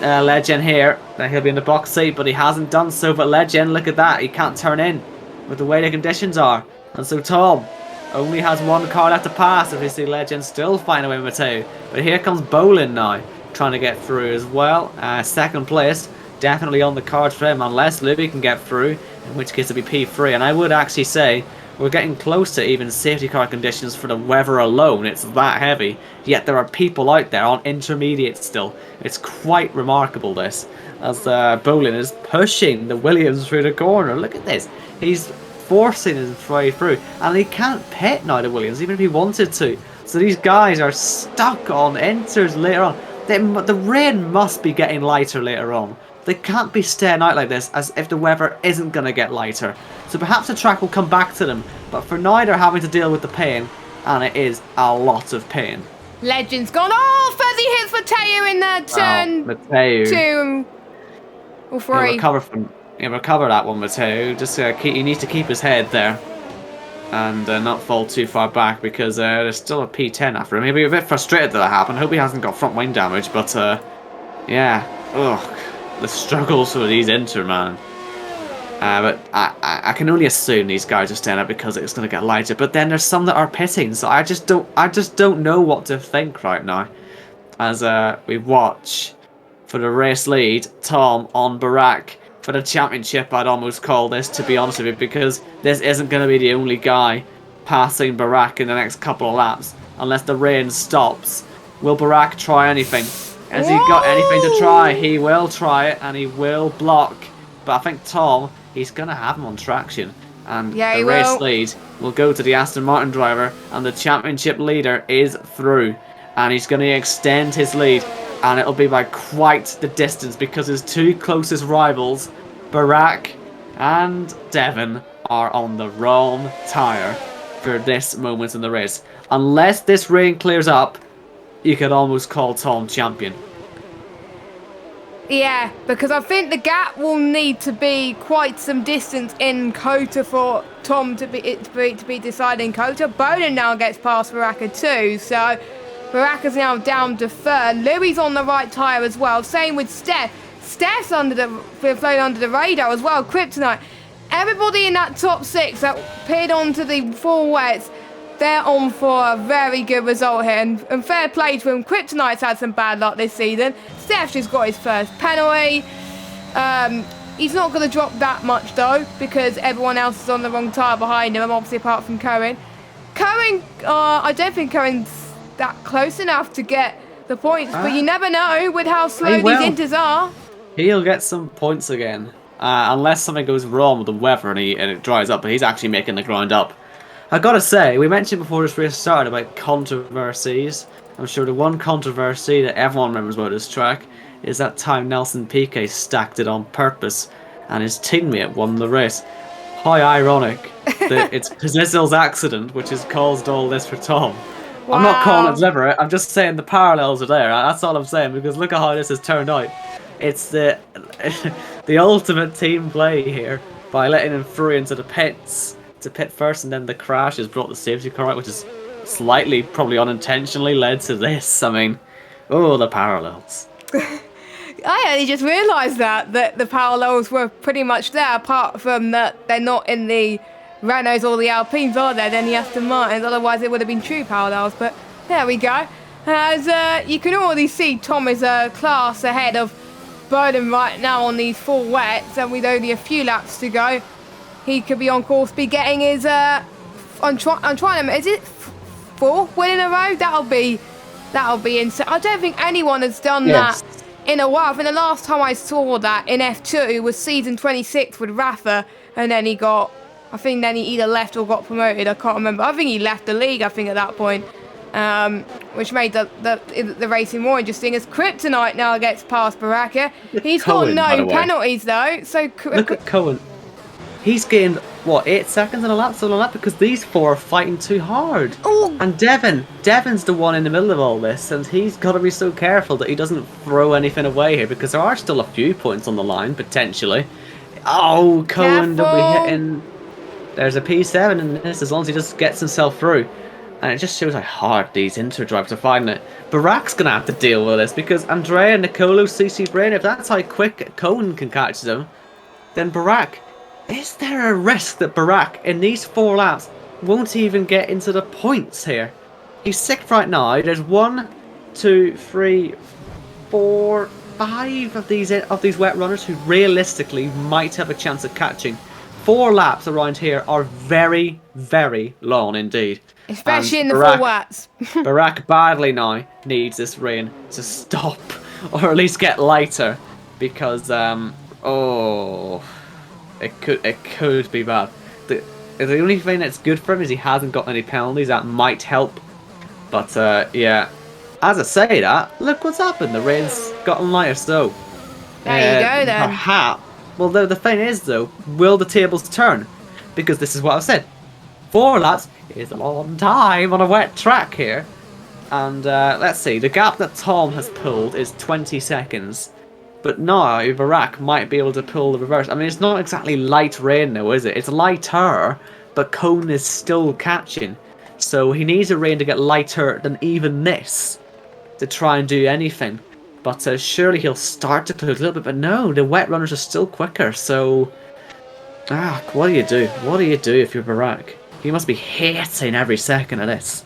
Legend here, then he'll be in the box seat, but he hasn't done so. But Legend, look at that, he can't turn in with the way the conditions are. And so Tom only has 1 car left to pass. If you see Legend still finding away with Mateo. But here comes Bolin now, trying to get through as well. 2nd place, definitely on the cards for him, unless Louis can get through, in which case it'll be P3. And I would actually say we're getting close to even safety car conditions for the weather alone. It's that heavy, yet there are people out there on intermediate still. It's quite remarkable, this, as Bolin is pushing the Williams through the corner. Look at this, he's forcing his way through, and he can't pit now, the Williams, even if he wanted to. So these guys are stuck on enters later on. The rain must be getting lighter later on. They can't be staying out like this as if the weather isn't going to get lighter. So perhaps the track will come back to them, but for now they're having to deal with the pain, and it is a lot of pain. Legend's gone off as he hits for Teo in turn Mateo. 2 or 3. Recover that one, Mateo. Just he needs to keep his head there. And not fall too far back because there's still a P10 after him. He'll be a bit frustrated that happened. Hope he hasn't got front wing damage, but yeah. Ugh. The struggles for these Inter, man. But I can only assume these guys are staying up because it's going to get lighter. But then there's some that are pitting, so I just don't know what to think right now. As we watch for the race lead, Tom on Barack for the championship. I'd almost call this, to be honest with you, because this isn't going to be the only guy passing Barack in the next couple of laps unless the rain stops. Will Barack try anything? Has he got anything to try? He will try it and he will block. But I think Tom, he's going to have him on traction. And the race lead will go to the Aston Martin driver. And the championship leader is through. And he's going to extend his lead. And it'll be by quite the distance because his two closest rivals, Barack and Devon, are on the wrong tyre for this moment in the race. Unless this rain clears up, you could almost call Tom champion. Yeah, because I think the gap will need to be quite some distance in Kota for Tom to be deciding Kota. Bowden now gets past Baraka too, so Baraka's now down to 3rd. Louis on the right tyre as well. Same with Steph. Steph's flown under the radar as well. Kryptonite. Everybody in that top 6 that appeared onto the 4 wets, they're on for a very good result here, and fair play to him. Kryptonite's had some bad luck this season. Steph's just got his first penalty. He's not going to drop that much though, because everyone else is on the wrong tyre behind him, obviously apart from Cohen. I don't think Cohen's that close enough to get the points, but you never know with how slow these Inters are. He'll get some points again, unless something goes wrong with the weather and it dries up, but he's actually making the ground up. I gotta say, we mentioned before this race started about controversies. I'm sure the one controversy that everyone remembers about this track is that time Nelson Piquet stacked it on purpose and his teammate won the race. How ironic that it's Pizzizzel's accident which has caused all this for Tom. Wow. I'm not calling it deliberate, I'm just saying the parallels are there. That's all I'm saying, because look at how this has turned out. It's the ultimate team play here by letting him through into the pits to pit first, and then the crash has brought the safety car out, which is slightly, probably unintentionally, led to this. I mean, oh, the parallels. I only just realised that the parallels were pretty much there, apart from that they're not in the Renaults or the Alpines, are they? Then the Aston Martins, otherwise it would have been true parallels, but there we go. As you can already see, Tom is a class ahead of Bowden right now on these 4 wets, and with only a few laps to go. He could be on course, be getting his I'm trying to, is it 4 win in a row? That'll be insane. I don't think anyone has done that in a while. I think the last time I saw that in F2 was season 26 with Rafa, and then he either left or got promoted. I can't remember. I think he left the league, I think, at that point, which made the racing more interesting. As Kryptonite now gets past Baraka. He's got no penalties though. So look at Cohen. He's gained, what, 8 seconds in a lap, something like that, because these 4 are fighting too hard. Ooh. And Devon's the one in the middle of all this, and he's got to be so careful that he doesn't throw anything away here, because there are still a few points on the line, potentially. Oh, Cohen, don't be hitting. There's a P7 in this, as long as he just gets himself through. And it just shows how hard these Inter drivers are finding it. Barack's going to have to deal with this, because Andrea, Nicolo, CC Brain, if that's how quick Cohen can catch them, then Barack... Is there a risk that Barack, in these 4 laps, won't even get into the points here? He's 6th right now. There's 1, 2, 3, 4, 5 of these wet runners who realistically might have a chance of catching. 4 laps around here are very, very long indeed. Especially in the 4 wets. Barack badly now needs this rain to stop, or at least get lighter, because, It could be bad. The only thing that's good for him is he hasn't got any penalties. That might help. But, yeah. As I say that, look what's happened. The rain's gotten lighter, so... There you go, then. Perhaps... Well, the thing is, though, will the tables turn? Because this is what I've said. 4 laps is a long time on a wet track here. And let's see, the gap that Tom has pulled is 20 seconds. But now Barack might be able to pull the reverse. I mean, it's not exactly light rain though, is it? It's lighter, but Cone is still catching. So he needs a rain to get lighter than even this to try and do anything. But surely he'll start to close a little bit. But no, the wet runners are still quicker. So, what do you do? What do you do if you're Barack? You must be hating every second of this.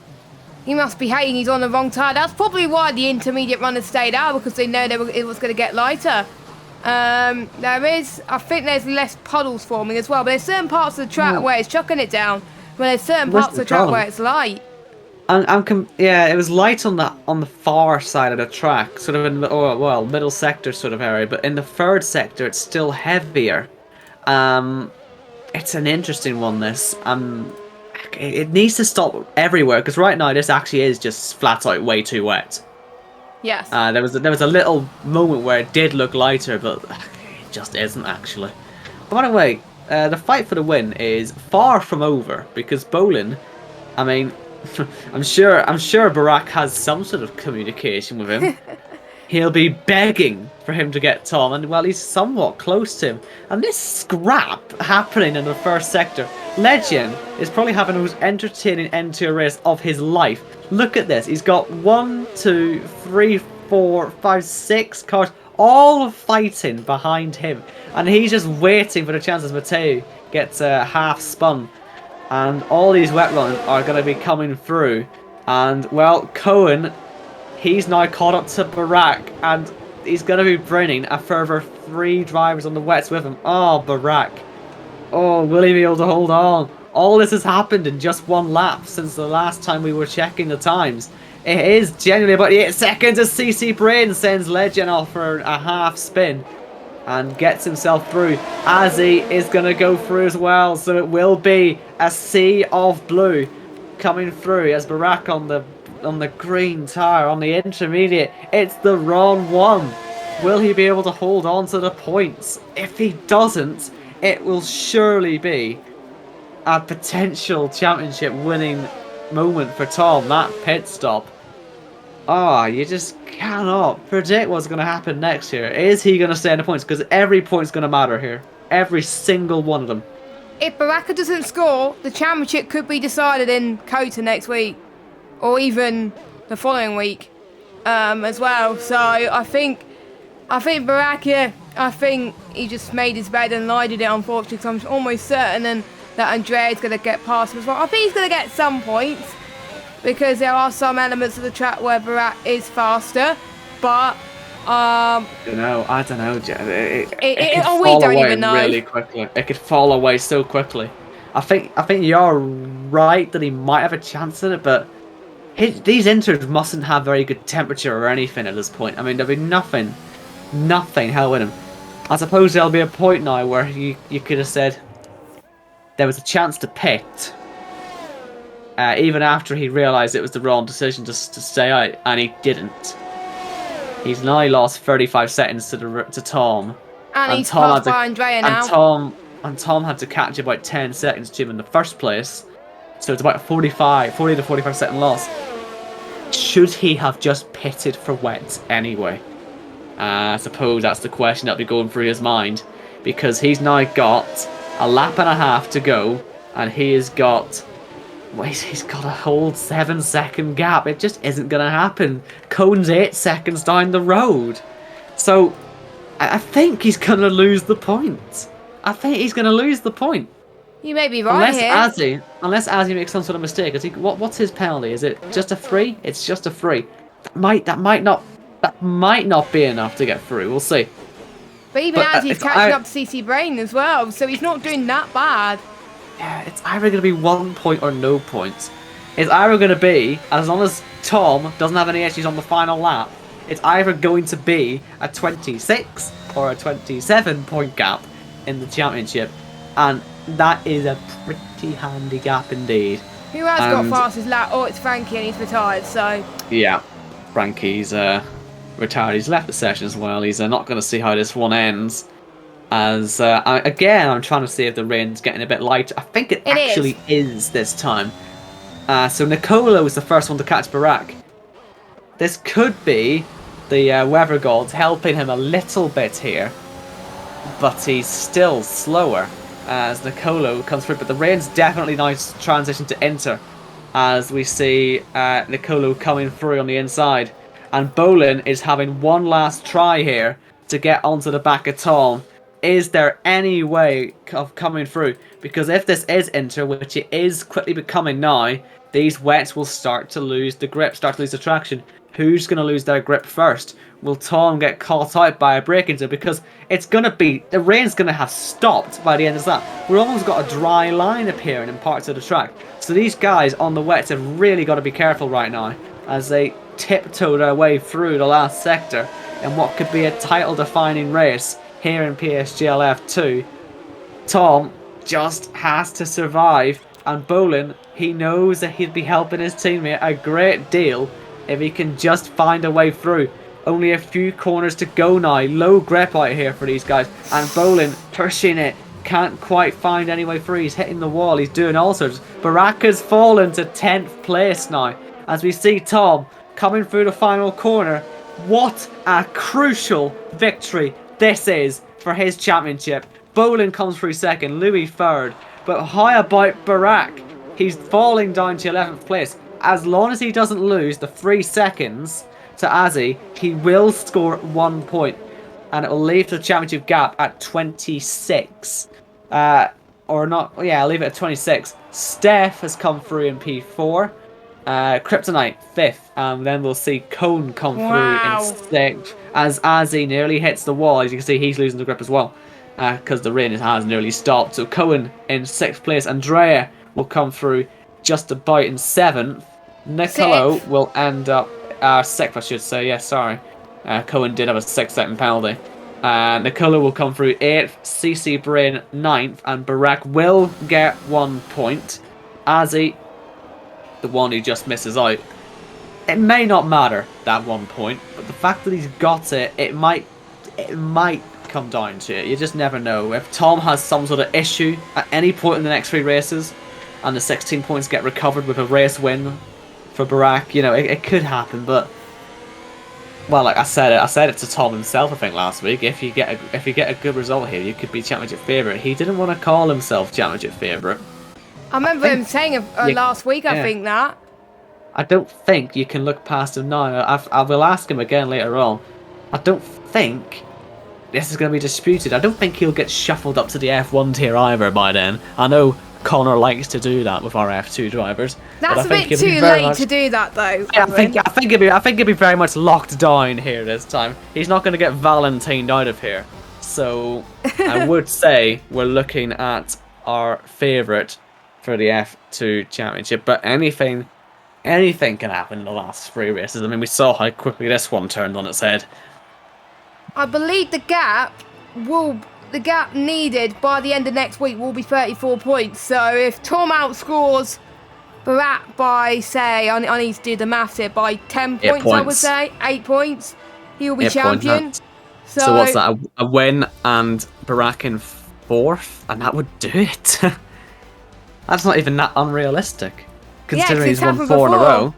He must be hating he's on the wrong tire. That's probably why the intermediate runners stayed out, because they know it was going to get lighter. I think there's less puddles forming as well, but there's certain parts of the track where it's chucking it down, when there's certain parts of the track where it's light. Yeah, it was light on the far side of the track, sort of in the middle sector sort of area, but in the third sector it's still heavier. It's an interesting one, this. It needs to stop everywhere, because right now this actually is just flat out way too wet. Yes. There was a little moment where it did look lighter, but it just isn't actually. But by the way, the fight for the win is far from over, because Bolin, I mean, I'm sure Barack has some sort of communication with him. He'll be begging for him to get Tom, and well, he's somewhat close to him. And this scrap happening in the first sector, Legend is probably having the most entertaining end to a race of his life. Look at this. He's got 1, 2, 3, 4, 5, 6 cars all fighting behind him, and he's just waiting for the chance as Mateo gets half spun. And all these wet runs are going to be coming through. And, well, Cohen, he's now caught up to Barack. And he's going to be bringing a further 3 drivers on the wets with him. Oh, Barack. Oh, will he be able to hold on? All this has happened in just 1 lap since the last time we were checking the times. It is genuinely about 8 seconds as CC Brain sends Legend off for a half spin. And gets himself through. Azzy is going to go through as well. So it will be a sea of blue coming through as Barack on the green tyre on the intermediate. It's the wrong one. Will he be able to hold on to the points? If he doesn't, it will surely be a potential championship winning moment for Tom. That pit stop. You just cannot predict what's going to happen next here. Is he going to stay in the points? Because every point's going to matter here. Every single one of them. If Baraka doesn't score, the championship could be decided in Kota next week. Or even the following week as well. So I think Baraka, I think he just made his bed and lied it, unfortunately. Because I'm almost certain that Andrea's going to get past him as well. I think he's going to get some points, because there are some elements of the track where Barack is faster, but I don't know. It could fall away really quickly. It could fall away so quickly. I think you're right that he might have a chance at it, but these inters mustn't have very good temperature or anything at this point. I mean, there'll be nothing hell with him. I suppose there'll be a point now where you could have said there was a chance to pit. Even after he realised it was the wrong decision to stay out, and he didn't. He's now lost 35 seconds to Tom. And he's passed by Andrea now. And Tom had to catch about 10 seconds to him in the first place. So it's about a 40 to 45 second loss. Should he have just pitted for wets anyway? I suppose that's the question that'll be going through his mind. Because he's now got a lap and a half to go, and he has got... he's got a whole 7-second gap. It just isn't going to happen. Cone's 8 seconds down the road. So, I think he's going to lose the point. You may be right Unless Azzy makes some sort of mistake. What's his penalty? Is it just a 3? It's just a 3. That might not be enough to get through. We'll see. But even Azzy's catching up to CC Brain as well, so he's not doing that bad. Yeah, it's either going to be 1 point or no points. It's either going to be, as long as Tom doesn't have any issues on the final lap, it's either going to be a 26 or a 27 point gap in the championship. And that is a pretty handy gap indeed. Who has got fastest lap? Oh, it's Frankie, and he's retired, so... Yeah, Frankie's retired. He's left the session as well. He's not going to see how this one ends. As again, I'm trying to see if the rain's getting a bit lighter. I think it actually is this time. So Nicolo was the first one to catch Barack. this could be the weather gods helping him a little bit here, but he's still slower as Nicolo comes through. But the rain's definitely nice transition to Inter as we see Nicolo coming through on the inside. And Bolin is having one last try here to get onto the back of Tom. Is there any way of coming through? Because if this is Inter, which it is quickly becoming now, these wets will start to lose the grip, start to lose the traction. Who's going to lose their grip first? Will Tom get caught out by a break into? Because it's going to be, the rain's going to have stopped by the end of that. We've almost got a dry line appearing in parts of the track. So these guys on the wets have really got to be careful right now as they tiptoe their way through the last sector in what could be a title-defining race here in PSGL F2. Tom just has to survive, and Bolin, he knows that he'd be helping his teammate a great deal if he can just find a way through. Only a few corners to go now. Low grip out here for these guys, and Bolin pushing it. Can't quite find any way through. He's hitting the wall. He's doing all sorts. Baraka's fallen to 10th place now as we see Tom coming through the final corner. What a crucial victory this is for his championship. Bolin comes through second, Louis third, but how about Barak? He's falling down to 11th place. As long as he doesn't lose the 3 seconds to Azzy, he will score 1 point, and it will leave the championship gap at 26. Or not, yeah, I'll leave it at 26. Steph has come through in P4. Kryptonite 5th, and then we'll see Cone come through in 6th as Azzy nearly hits the wall. As you can see, he's losing the grip as well because the rain has nearly stopped. So Cohen in 6th place. Andrea will come through just about in 7th. Nicolo will end up 6th, I should say. Yeah, sorry. Cohen did have a 6-second penalty. Nicolo will come through 8th. CC Brain 9th, and Barak will get 1 point. Azzy, the one who just misses out. It may not matter, that 1 point, but the fact that he's got it, it might come down to it. You just never know. If Tom has some sort of issue at any point in the next 3 races, and the 16 points get recovered with a race win for Barak, you know, it could happen. But well, like I said it to Tom himself, I think last week. If you get a good result here, you could be championship favourite. He didn't want to call himself championship favourite. I remember him saying last week, I think that. I don't think you can look past him now. I will ask him again later on. I don't think this is going to be disputed. I don't think he'll get shuffled up to the F1 tier either by then. I know Connor likes to do that with our F2 drivers. That's a bit too late to do that, though. Yeah, I think he'll be very much locked down here this time. He's not going to get Valentined out of here. So I would say we're looking at our favourite for the F2 championship, but anything can happen in the last 3 races. I mean, we saw how quickly this one turned on its head. I believe the gap needed by the end of next week will be 34 points. So if Tom outscores Barak by, say, I need to do the maths here, by 10 points, I would say 8 points, he will be champion. So what's that? A win and Barak in 4th, and that would do it. That's not even that unrealistic, considering he's won 4 in a row.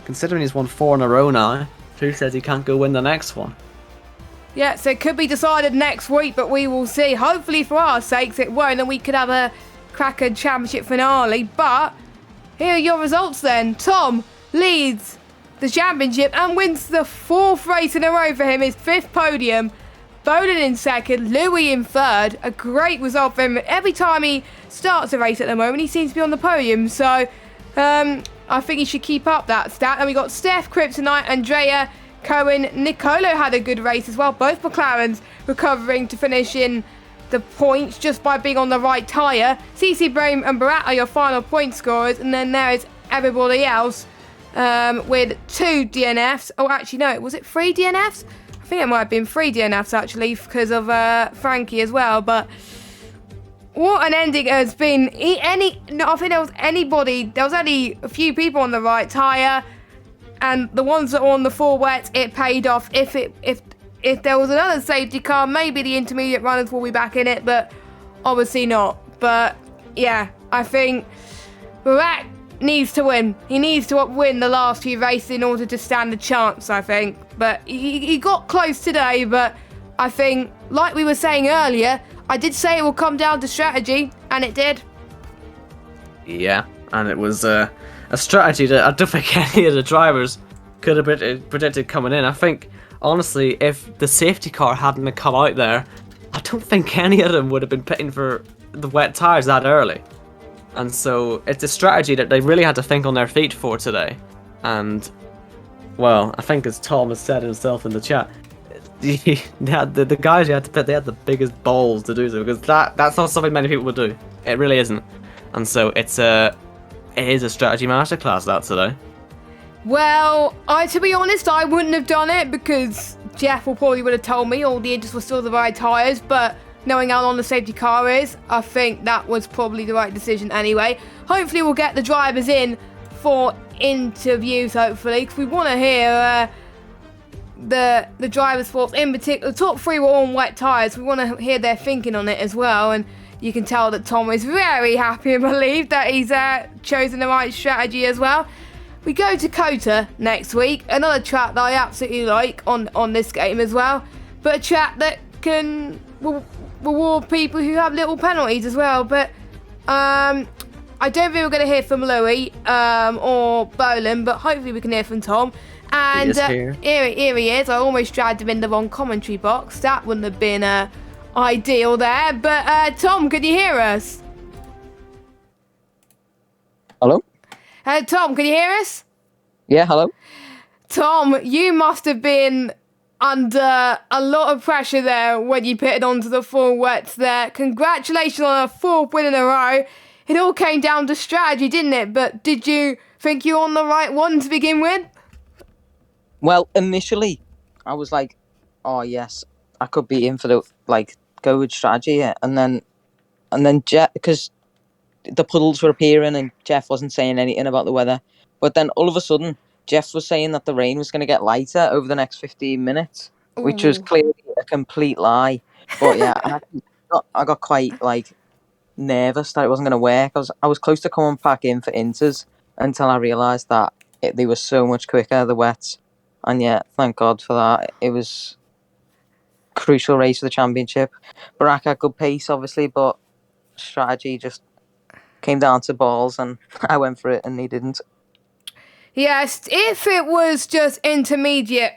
Considering he's won 4 in a row now, who says he can't go win the next one? Yeah, so it could be decided next week, but we will see. Hopefully for our sakes it won't, and we could have a cracker championship finale. But here are your results then. Tom leads the championship and wins the 4th race in a row for him, his 5th podium. Bolin in 2nd, Louis in 3rd. A great result for him. Every time he starts a race at the moment, he seems to be on the podium. So I think he should keep up that stat. And we got Steph, Kryptonite, Andrea, Cohen, Nicolo had a good race as well. Both McLarens recovering to finish in the points just by being on the right tyre. CC Brahim and Barat are your final point scorers. And then there is everybody else with 2 DNFs. Oh, actually, no. Was it 3 DNFs? I think it might have been 3 DNFs, actually, because of Frankie as well. But what an ending it has been. I think there was only a few people on the right tyre. And the ones that were on the 4 wets, it paid off. If there was another safety car, maybe the intermediate runners will be back in it, but obviously not. But yeah, I think Barak needs to win. He needs to win the last few races in order to stand a chance, I think. But he got close today, but I think, like we were saying earlier, I did say it will come down to strategy, and it did. Yeah, and it was a strategy that I don't think any of the drivers could have predicted coming in. I think, honestly, if the safety car hadn't come out there, I don't think any of them would have been pitting for the wet tyres that early. And so it's a strategy that they really had to think on their feet for today. And, well, I think as Tom has said himself in the chat, the guys who had to pit, they had the biggest balls to do so, because that's not something many people would do. It really isn't. And so it is a strategy masterclass that today. Well, to be honest, I wouldn't have done it because Jeff probably would have told me all the engines were still the right tyres, but knowing how long the safety car is, I think that was probably the right decision anyway. Hopefully we'll get the drivers in for interviews, hopefully, because we want to hear the drivers' thoughts. In particular, the top three were all on wet tyres. We want to hear their thinking on it as well, and you can tell that Tom is very happy and relieved that he's chosen the right strategy as well. We go to Kota next week, another track that I absolutely like on this game as well, but a track that can reward people who have little penalties as well. But I don't think we're going to hear from Louis or Bolin, but hopefully we can hear from Tom. And here he is. I almost dragged him in the wrong commentary box. That wouldn't have been ideal there. But Tom, can you hear us? Hello? Tom, can you hear us? Yeah, hello? Tom, you must have been under a lot of pressure there when you pitted onto the full wets there. Congratulations on a fourth win in a row. It all came down to strategy, didn't it? But did you think you were on the right one to begin with? Well, initially, I was like, oh yes, I could be in for the, go with strategy, yeah. And then Jeff, because the puddles were appearing and Jeff wasn't saying anything about the weather. But then all of a sudden, Jeff was saying that the rain was going to get lighter over the next 15 minutes, which was clearly a complete lie. But yeah, I got quite nervous that it wasn't going to work. I was close to coming back in for inters until I realised that they were so much quicker, the wets. And yeah, thank God for that. It was a crucial race for the championship. Barack had good pace, obviously, but strategy just came down to balls, and I went for it, and he didn't. Yes, if it was just intermediate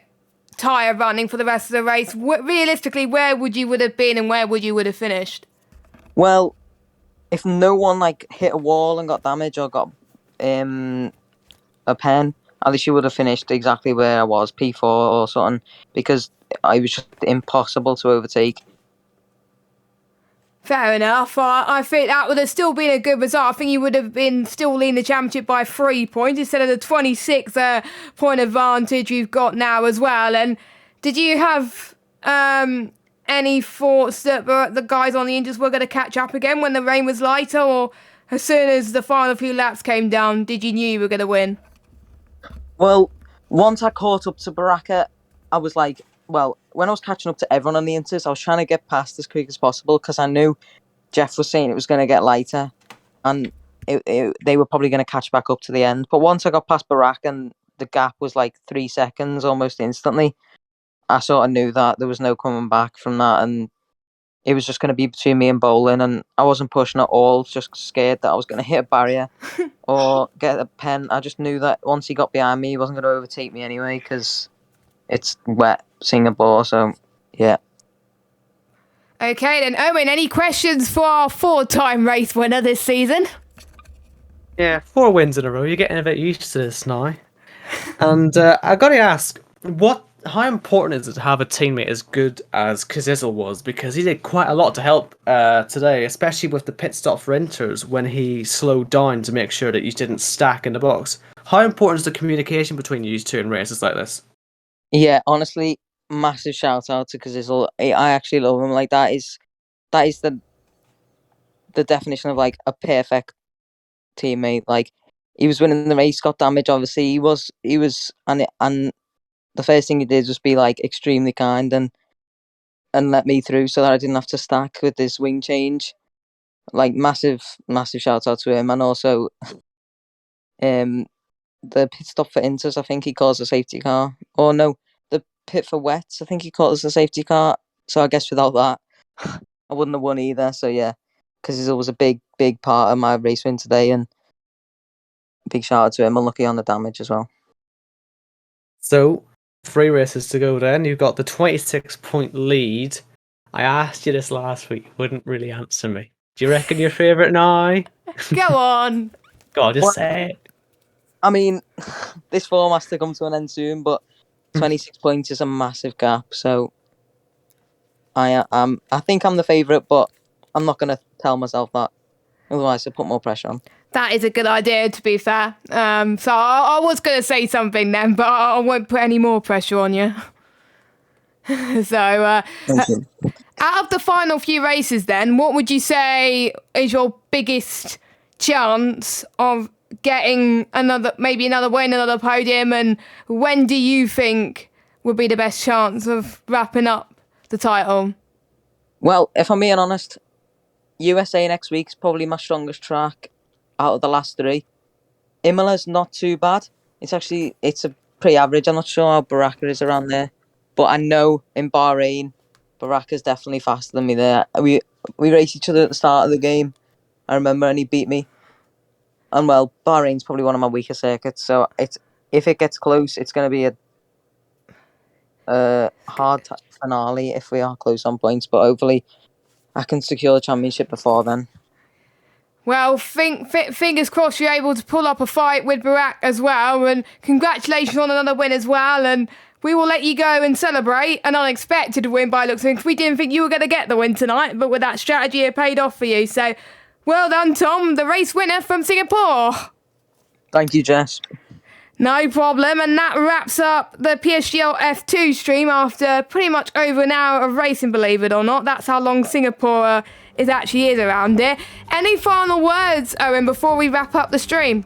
tyre running for the rest of the race, realistically, where would you have been and where would you have finished? Well, if no one hit a wall and got damage or got a pen, at least you would have finished exactly where I was, P4 or something, because I was just impossible to overtake. Fair enough. I think that would have still been a good result. I think you would have been still leading the championship by 3 points instead of the 26 point advantage you've got now as well. And did you have any thoughts that the guys on the engines were going to catch up again when the rain was lighter, or as soon as the final few laps came down, did you knew you were going to win? Well, once I caught up to Baraka, I was like, well, when I was catching up to everyone on the inters, I was trying to get past as quick as possible because I knew Jeff was saying it was going to get lighter and they were probably going to catch back up to the end. But once I got past Barack and the gap was 3 seconds almost instantly, I sort of knew that there was no coming back from that, and it was just going to be between me and Bolin, and I wasn't pushing at all, just scared that I was going to hit a barrier or get a pen. I just knew that once he got behind me, he wasn't going to overtake me anyway because it's wet Singapore, so yeah. Okay then, Owen, any questions for our 4-time race winner this season? Yeah, 4 wins in a row. You're getting a bit used to this now. And I got to ask, how important is it to have a teammate as good as Kazizel was? Because he did quite a lot to help today, especially with the pit stop for inters when he slowed down to make sure that you didn't stack in the box. How important is the communication between you two in races like this? Yeah, honestly, massive shout out to Kazizel. I actually love him. That is the definition of a perfect teammate. He was winning the race, got damage. Obviously, he was, and the first thing he did was be extremely kind and let me through so that I didn't have to stack with this wing change. Massive shout out to him, and also The pit stop for Inters, I think he calls a safety car. Or no, the pit for Wets, I think he calls a safety car. So I guess without that, I wouldn't have won either. So yeah, because he's always a big part of my race win today, and big shout out to him. Unlucky on the damage as well. So, 3 races to go then. You've got the 26-point lead. I asked you this last week. You wouldn't really answer me. Do you reckon your favourite now? Go on. God, just say it. I mean, this form has to come to an end soon, but 26 points is a massive gap. So I think I'm the favourite, but I'm not going to tell myself that. Otherwise, I'll put more pressure on. That is a good idea, to be fair. So I was going to say something then, but I won't put any more pressure on you. So, Thank you. out of the final few races then, what would you say is your biggest chance of getting maybe another win, another podium, and when do you think would be the best chance of wrapping up the title? Well, if I'm being honest, USA next week's probably my strongest track out of the last 3. Imola's not too bad. It's a pretty average. I'm not sure how Baraka is around there, but I know in Bahrain, Baraka's definitely faster than me there. We raced each other at the start of the game, I remember, and he beat me. And well, Bahrain's probably one of my weaker circuits, so if it gets close, it's going to be a hard finale if we are close on points, but hopefully I can secure the championship before then. Well, fingers crossed you're able to pull up a fight with Barack as well, and congratulations on another win as well, and we will let you go and celebrate an unexpected win by looks of things. We didn't think you were going to get the win tonight, but with that strategy it paid off for you, so well done, Tom, the race winner from Singapore. Thank you, Jess. No problem, and that wraps up the PSGL F2 stream after pretty much over an hour of racing, believe it or not. That's how long Singapore is around here. Any final words, Owen, before we wrap up the stream?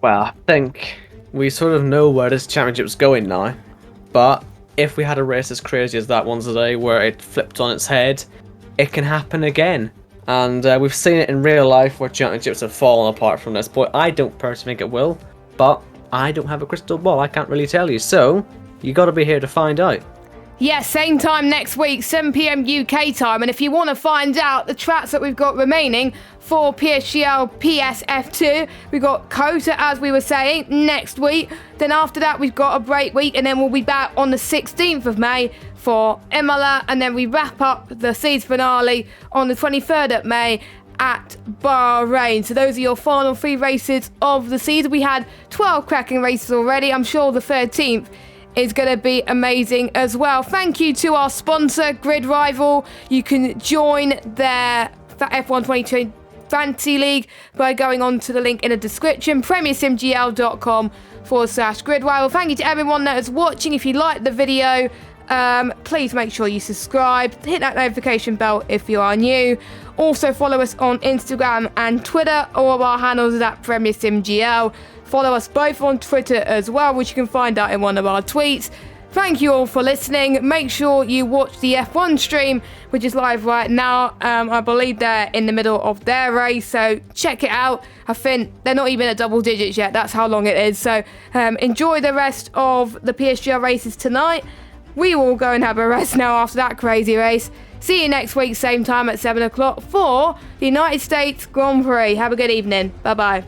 Well, I think we sort of know where this championship's going now, but if we had a race as crazy as that one today where it flipped on its head, it can happen again. And we've seen it in real life where championships have fallen apart from this, but I don't personally think it will. But I don't have a crystal ball, I can't really tell you, so you got to be here to find out. Yes, same time next week, 7 PM UK time, and if you want to find out the tracks that we've got remaining for PSGL PSF2, we've got Kota, as we were saying, next week. Then after that, we've got a break week, and then we'll be back on the 16th of May for Imola, and then we wrap up the season finale on the 23rd of May at Bahrain. So those are your final 3 races of the season. We had 12 cracking races already. I'm sure the 13th is going to be amazing as well. Thank you to our sponsor, Grid Rival. You can join their F1 2020 Fantasy League by going on to the link in the description, premiersimgl.com/Grid Rival. Thank you to everyone that is watching. If you liked the video, please make sure you subscribe, hit that notification bell if you are new. Also follow us on Instagram and Twitter. All of our handles is at PremierSimGL. Follow us both on Twitter as well, which you can find out in one of our tweets. Thank you all for listening. Make sure you watch the F1 stream, which is live right now. I believe they're in the middle of their race, so check it out. I think they're not even at double digits yet. That's how long it is. So enjoy the rest of the PSGL races tonight. We will go and have a rest now after that crazy race. See you next week, same time at 7 o'clock for the United States Grand Prix. Have a good evening. Bye-bye.